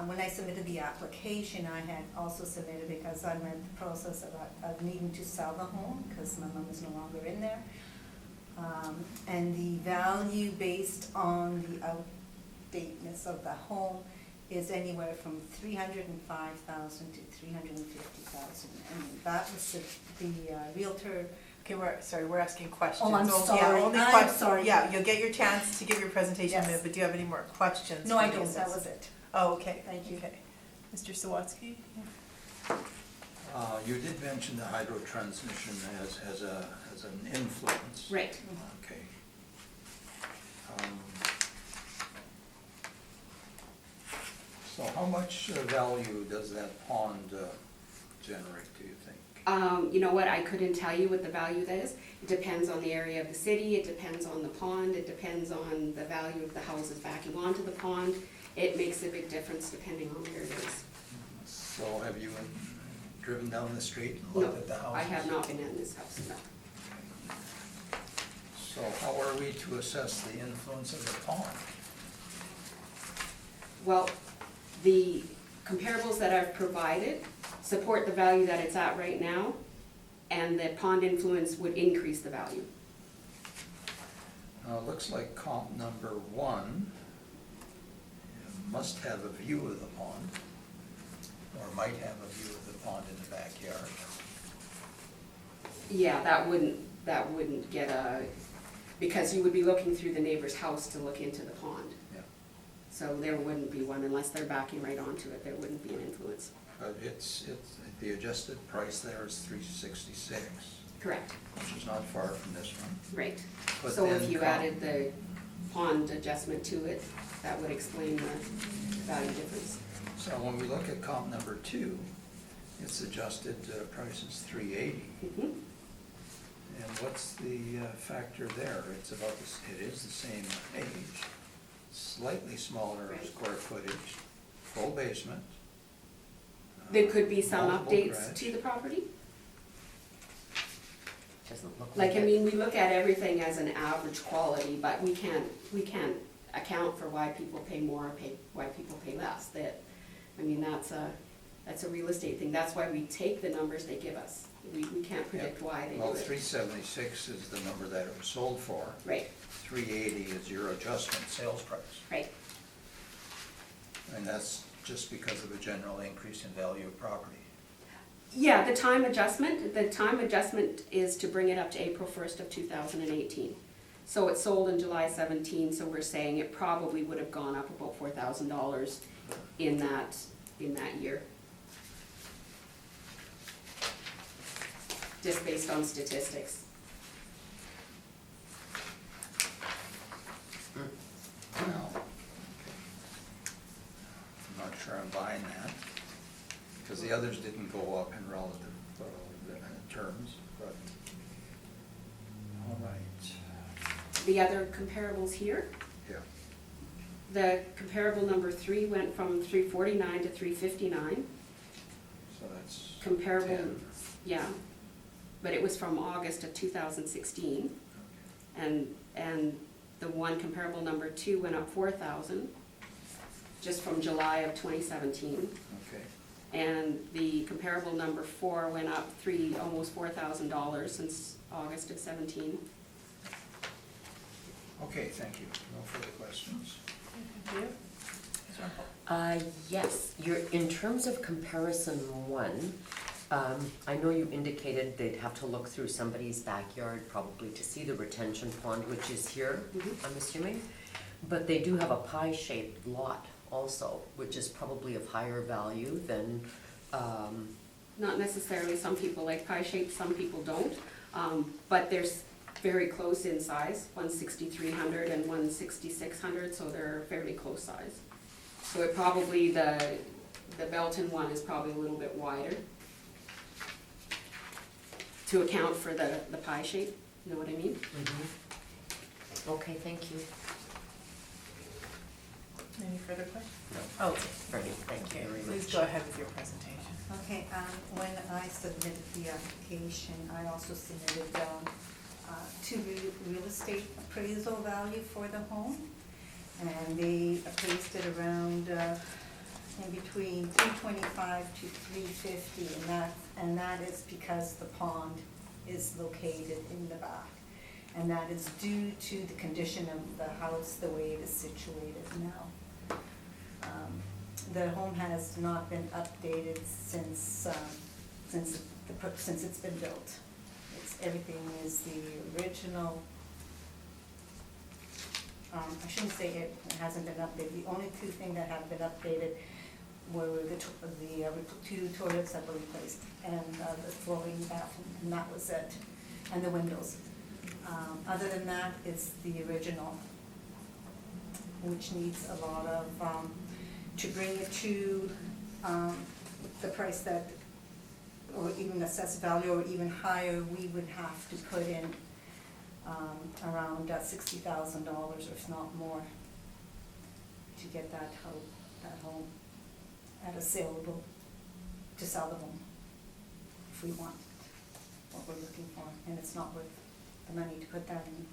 when I submitted the application, I had also submitted, because I'm in the process of needing to sell the home, because my mom is no longer in there. And the value based on the outdateness of the home is anywhere from $305,000 to $350,000. And that was the realtor.
Okay, we're asking questions.
Oh, I'm
Yeah,
sorry.
only
I'm
questions.
sorry.
Yeah, you'll get your chance to give your presentation in a
Yes.
minute, but do you have any more questions?
No,
for
I
the
don't, that
assessor?
was it.
Oh, okay.
Thank you.
Okay. Mr. Sawatsky?
You did mention the hydro transmission as an influence.
Right.
Okay. Um, So how much value does that pond generate, do you think?
You know what, I couldn't tell you what the value that is. It depends on the area of the city, it depends on the pond, it depends on the value of the houses backing onto the pond. It makes a big difference depending on where it is.
So have you driven down the street and
No,
looked at the houses?
I have not been in this house, no.
So how are we to assess the influence of the pond?
Well, the comparables that I've provided support the value that it's at right now, and the pond influence would increase the value.
It looks like comp number 1 must have a view of the pond, or might have a view of the pond in the backyard.
Yeah, that wouldn't get because you would be looking through the neighbor's house to look into the pond.
Yeah.
So there wouldn't be one unless they're backing right onto it, there wouldn't be an influence.
But the adjusted price there is $366,
Correct,
which is not far from this one.
right.
But
So if
then
you added the pond adjustment to it, that would explain the value difference.
So when we look at comp number 2, its adjusted price is $380.
Mhm.
And what's the factor there? It's about this, it is the same age, slightly smaller
Right.
square footage, full basement.
There could be some
multiple
updates
garage.
to the property.
Doesn't look
Like,
like
I
it.
mean, we look at everything as an average quality, but we can't account for why people pay more, why people pay less. I mean, that's a real estate thing. That's why we take the numbers they give us. We can't predict why they do
Well,
it.
$376 is the number that it was sold for.
Right,
$380 is your adjustment sales price.
right.
And that's just because of a general increase in value of property.
Yeah, the time adjustment is to bring it up to April 1st of 2018. So it sold in July 17, so we're saying it probably would have gone up about $4,000 in that year. Just based on statistics.
Well, okay. I'm not sure I'm buying that, because the others didn't go up in relative terms, but, all right.
The other comparables here,
Yeah.
the comparable number 3 went from 349 to 359.
So that's
Comparable,
10.
yeah, but it was from August of 2016.
Okay.
And the one comparable number 2 went up 4,000, just from July of 2017.
Okay.
And the comparable number 4 went up almost $4,000 since August of 17.
Okay, thank you. No further questions?
Thank you. Ms. Rumpel?
Yes, in terms of comparison 1, I know you indicated they'd have to look through somebody's backyard probably to see the retention pond, which is here,
Mhm.
I'm assuming. But they do have a pie-shaped lot also, which is probably of higher value than,
Not necessarily, some people like pie shapes, some people don't, but they're very close in size, 1,600 and 1,600, so they're fairly close size. So it probably, the Belton one is probably a little bit wider to account for the pie shape, you know what I mean?
Okay, thank you.
Any further questions?
No.
Oh, okay.
Brilliant, thank you very much.
Please go ahead with your presentation.
Okay, when I submitted the application, I also submitted two real estate appraisal value for the home. And they appraised it around in between $325 to $350, and that is because the pond is located in the back. And that is due to the condition of the house, the way it is situated now. The home has not been updated since it's been built. Everything is the original. I shouldn't say it hasn't been updated. The only two things that have been updated were the two toilets that were replaced, and the flooring bathroom, and that was it, and the windows. Other than that, it's the original, which needs a lot of, to bring it to the price that, or even assessed value, or even higher, we would have to put in around $60,000, or if not more, to get that home at a saleable, to sell the home, if we want what we're looking for, and it's not worth the money to put that in.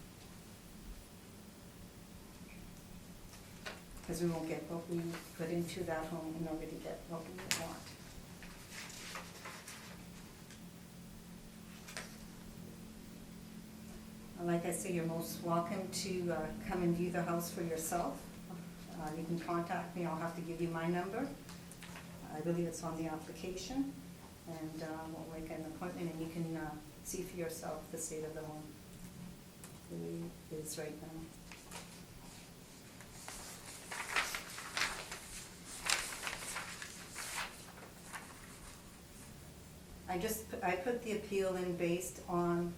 Because we won't get what we put into that home in order to get what we want. Like I say, you're most welcome to come and view the house for yourself. You can contact me, I'll have to give you my number. I believe it's on the application, and we'll make an appointment and you can see for yourself the state of the home, the way it is right now. I put the appeal in based on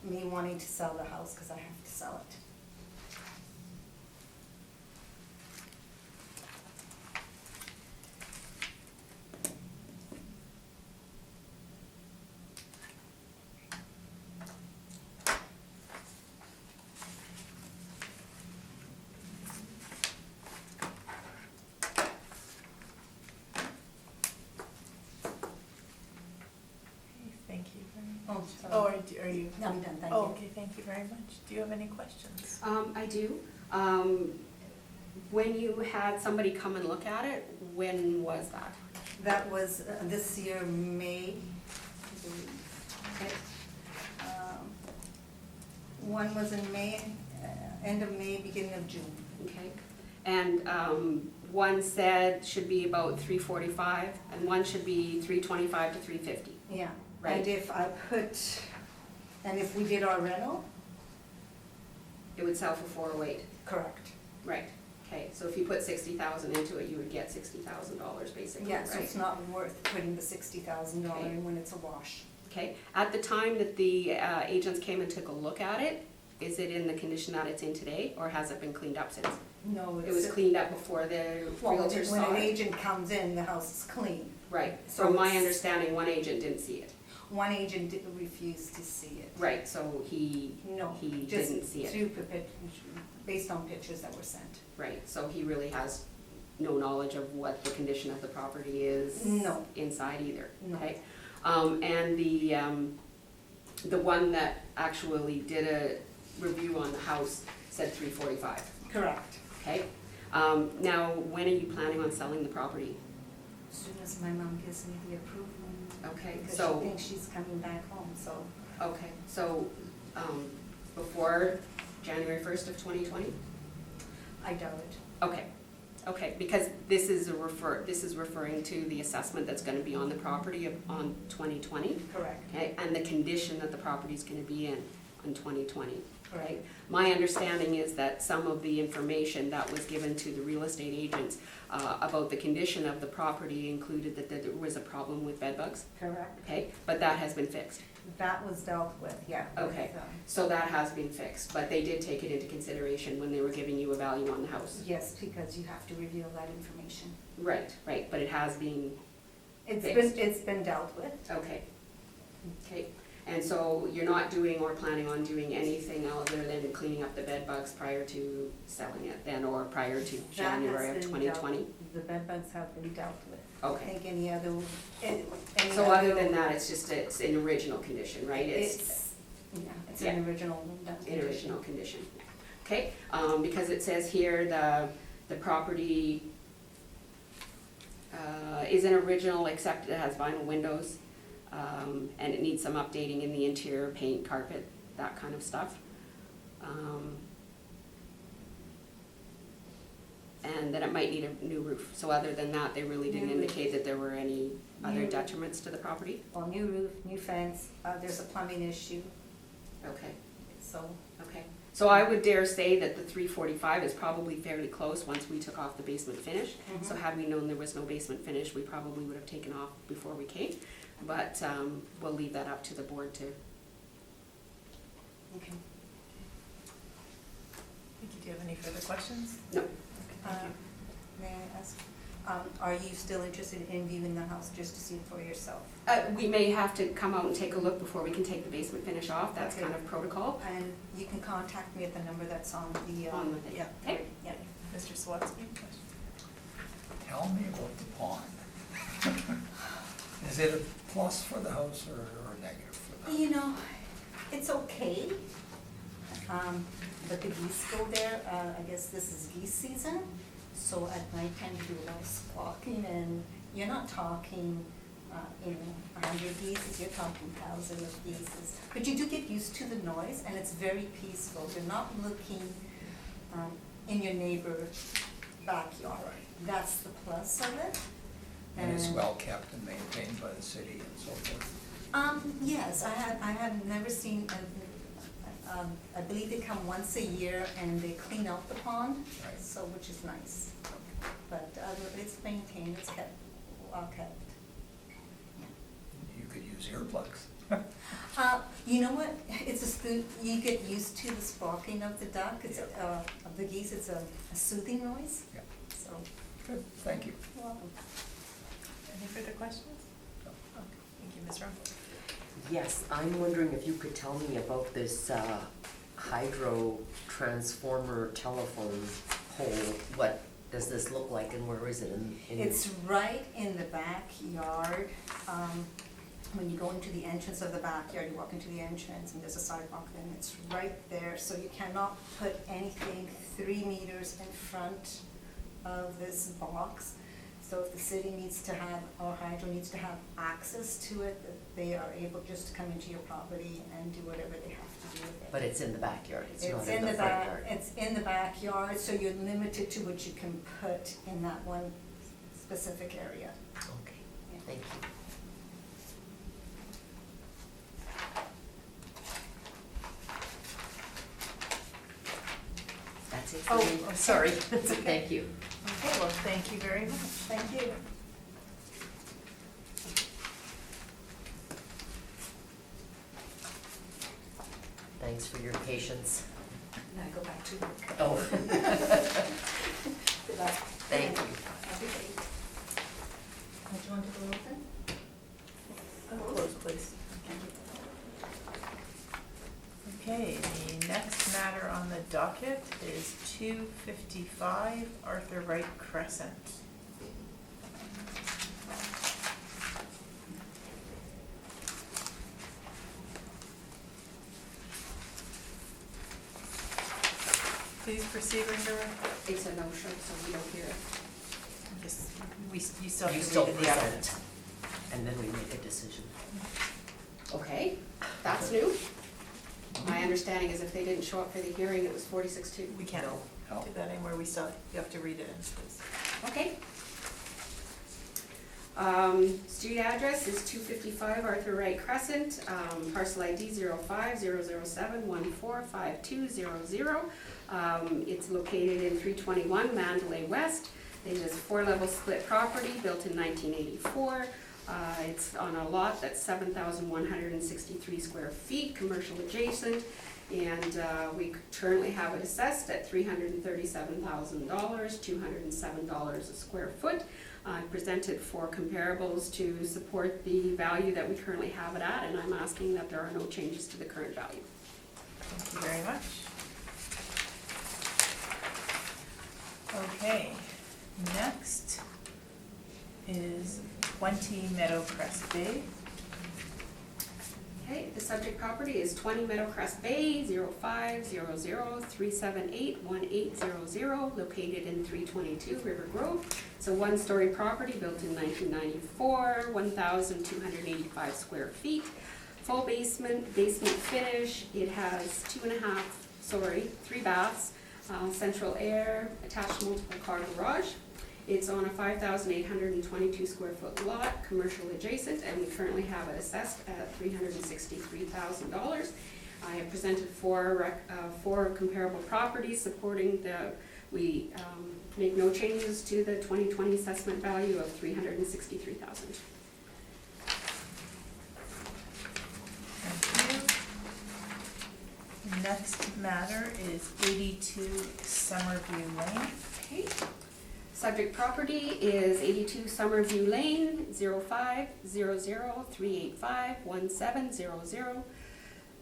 me wanting to sell the house, because I have to sell it.
Thank you very much.
Oh, sorry.
Oh, are you?
No, I'm done, thank
Oh,
you.
okay, thank you very much. Do you have any questions?
I do. When you had somebody come and look at it, when was that?
That was this year, May, I believe.
Okay.
One was in May, end of May, beginning of June.
Okay. And one said should be about 345, and one should be 325 to 350.
Yeah.
Right.
And if we did our rental,
It would sell for 408.
correct.
Right. Okay. So if you put 60,000 into it, you would get $60,000 basically.
Yeah, so
right?
it's not worth putting the $60,000
Okay.
in when it's a wash.
Okay. At the time that the agents came and took a look at it, is it in the condition that it's in today, or has it been cleaned up since?
No,
It was cleaned up before the
Well,
realtors
when
saw
an
it?
agent comes in, the house is clean.
Right.
So
From my
it's-
understanding, one agent didn't see it.
One agent refused to see it.
Right. So he
No,
He
just
didn't see it.
based on pictures that were sent.
Right, so he really has no knowledge of what the condition of the property is
No.
inside either,
No.
okay? And the one that actually did a review on the house said 345,
Correct.
okay? Now, when are you planning on selling the property?
As soon as my mom gives me the approval.
Okay,
Because
so,
she thinks she's coming back home, so.
okay, so, before January 1st of 2020?
I doubt it.
Okay, because this is referring to the assessment that's gonna be on the property on 2020,
Correct.
okay? And the condition that the property's gonna be in on 2020, okay?
Right.
My understanding is that some of the information that was given to the real estate agents about the condition of the property included that there was a problem with bed bugs,
Correct.
okay? But that has been fixed.
That was dealt with, yeah.
Okay.
with,
So that has been fixed, but they did take it into consideration when they were giving you a value on the house.
Yes, because you have to reveal that information.
Right, but it has been,
It's been dealt with.
okay. Okay, and so you're not doing or planning on doing anything other than cleaning up the bed bugs prior to selling it then, or prior to
That
January of
has been dealt-
2020?
The bed bugs have been dealt with.
Okay.
I think any other.
So other than that, it's in original condition, right?
It's an original done
In
condition.
original condition. Okay, because it says here the property is an original except it has vinyl windows, and it needs some updating in the interior, paint, carpet, that kind of stuff. And then it might need a new roof. So other than that, they really didn't
New roof.
indicate that there were any other
New-
detriments to the property?
Well, new roof, new fence, there's a plumbing issue,
Okay,
so.
okay. So I would dare say that the 345 is probably fairly close once we took off the basement finish. So had we known there was no basement finish, we probably would have taken off before we came. But we'll leave that up to the board to. Okay.
Thank you. Do you have any further questions?
No.
Okay, thank you.
May I ask, are you still interested in viewing the house just to see it for yourself?
We may have to come out and take a look before we can take the basement finish off. That's
Okay.
kind of protocol.
And you can contact me at the number that's on the,
On the thing.
yeah,
Okay.
yeah.
Mr. Swatsky?
Tell me about the pond. Is it a plus for the house or a negative for the house?
You know, it's okay. But the geese go there, I guess this is geese season, so at night time you do a lot of squawking, and you're not talking, 100 geese, you're talking thousands of geese. But you do get used to the noise, and it's very peaceful. You're not looking in your neighbor's backyard. That's the plus of it.
And it's well kept and maintained by the city and so forth?
Yes, I had never seen, I believe they come once a year and they clean out the pond,
Right.
so, which is nice. But it's maintained, it's kept, well kept.
You could use earplugs.
You know what, you get used to the squawking of the duck, it's, of the geese, it's a soothing noise,
Yeah.
so,
Good, thank you.
you're welcome.
Any further questions?
No.
Okay, thank you, Ms. Rumpel.
Yes, I'm wondering if you could tell me about this hydro transformer telephone pole. What does this look like and where is it in?
It's right in the backyard. When you go into the entrance of the backyard, you walk into the entrance and there's a sidewalk, and it's right there. So you cannot put anything 3 meters in front of this box. So if the city needs to have, or Hydro needs to have access to it, that they are able just to come into your property and do whatever they have to do with it.
But it's in the backyard, it's not
It's
in the front yard.
It's in the backyard, so you're limited to what you can put in that one specific area.
Okay, thank you. That's it for
Oh,
me.
I'm sorry.
Thank you.
Okay, well, thank you very much.
Thank you.
Thanks for your patience.
Now go back to work.
Oh,
That's-
thank you.
That'd be great. Do you want to go open?
Close, please. Okay, the next matter on the docket is 255 Arthur Wright Crescent. Please proceed, Rindora.
It's a no-show, so we don't hear it.
Just, you still have
You
to
still
read it,
present, and then we make a decision.
Okay, that's new. My understanding is if they didn't show up for the hearing, it was 46-2.
We can't
No.
do that anymore, we still, you have to read it in, please.
Okay. Street address is 255 Arthur Wright Crescent, parcel ID 05-007-145200. It's located in 321 Mandalay West. It is a 4-level split property built in 1984. It's on a lot that's 7,163 square feet, commercial adjacent, and we currently have it assessed at $337,000, $207 a square foot. Presented for comparables to support the value that we currently have it at, and I'm asking that there are no changes to the current value.
Thank you very much. Okay, next is 20 Meadowcrest Bay.
Okay, the subject property is 20 Meadowcrest Bay, 05-00378-1800, located in 322 River Grove. It's a 1-story property built in 1994, 1,285 square feet. Full basement finish. It has 3 baths, central air, attached multiple car garage. It's on a 5,822 square foot lot, commercial adjacent, and we currently have it assessed at $363,000. I have presented four comparable properties supporting we make no changes to the 2020 assessment value of $363,000.
Thank you. Next matter is 82 Summerview Lane.
Okay. Subject property is 82 Summerview Lane, 0500-385-1700,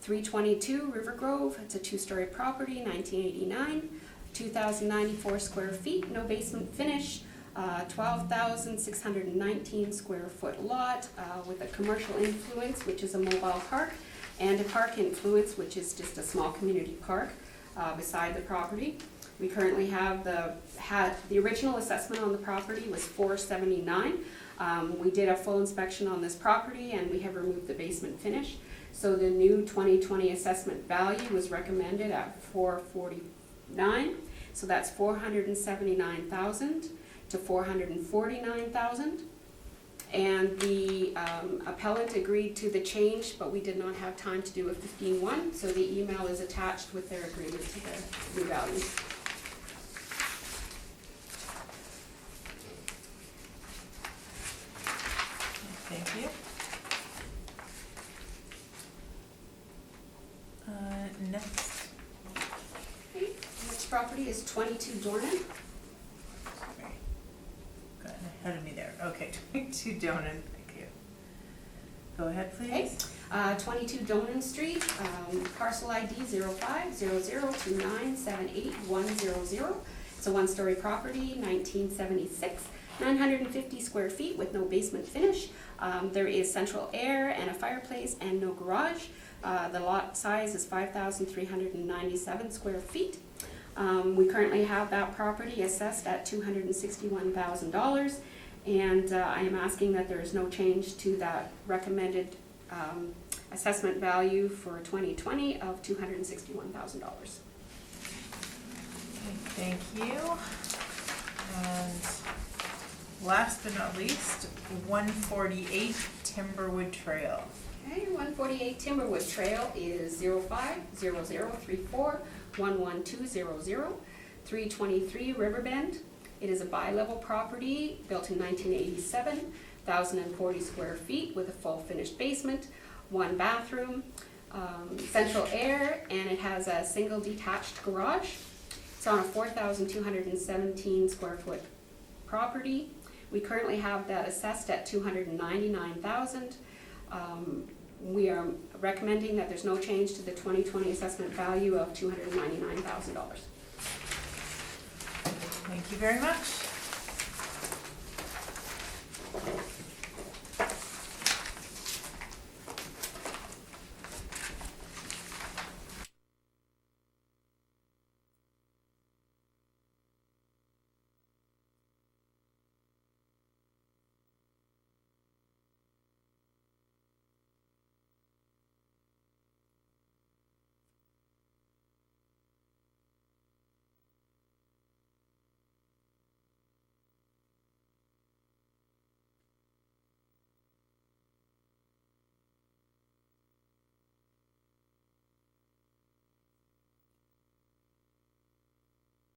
322 River Grove. It's a two-story property, 1989, 2,094 square feet, no basement finish, 12,619 square foot lot with a commercial influence, which is a mobile park, and a park influence, which is just a small community park beside the property. We currently have the original assessment on the property was $479. We did a full inspection on this property and we have removed the basement finish. So the new 2020 assessment value was recommended at $449. So that's $479,000 to $449,000. And the appellant agreed to the change, but we did not have time to do a 15-1, so the email is attached with their agreement to the new value.
Thank you. Next.
Okay. Next property is 22 Dornan.
Sorry. Got ahead of me there. Okay, 22 Donan, thank you. Go ahead,
Okay.
please.
22 Donan Street, parcel ID 050029781100. It's a one-story property, 1976, 950 square feet with no basement finish. There is central air and a fireplace and no garage. The lot size is 5,397 square feet. We currently have that property assessed at $261,000, and I am asking that there is no change to that recommended assessment value for 2020 of $261,000.
Thank you. And last but not least, 148 Timberwood Trail.
Okay, 148 Timberwood Trail is 050034-11200, 323 Riverbend. It is a bi-level property built in 1987, 1,040 square feet with a full finished basement, one bathroom, central air, and it has a single detached garage. It's on a 4,217 square foot property. We currently have that assessed at $299,000. We are recommending that there's no change to the 2020 assessment value of $299,000.
Thank you very much.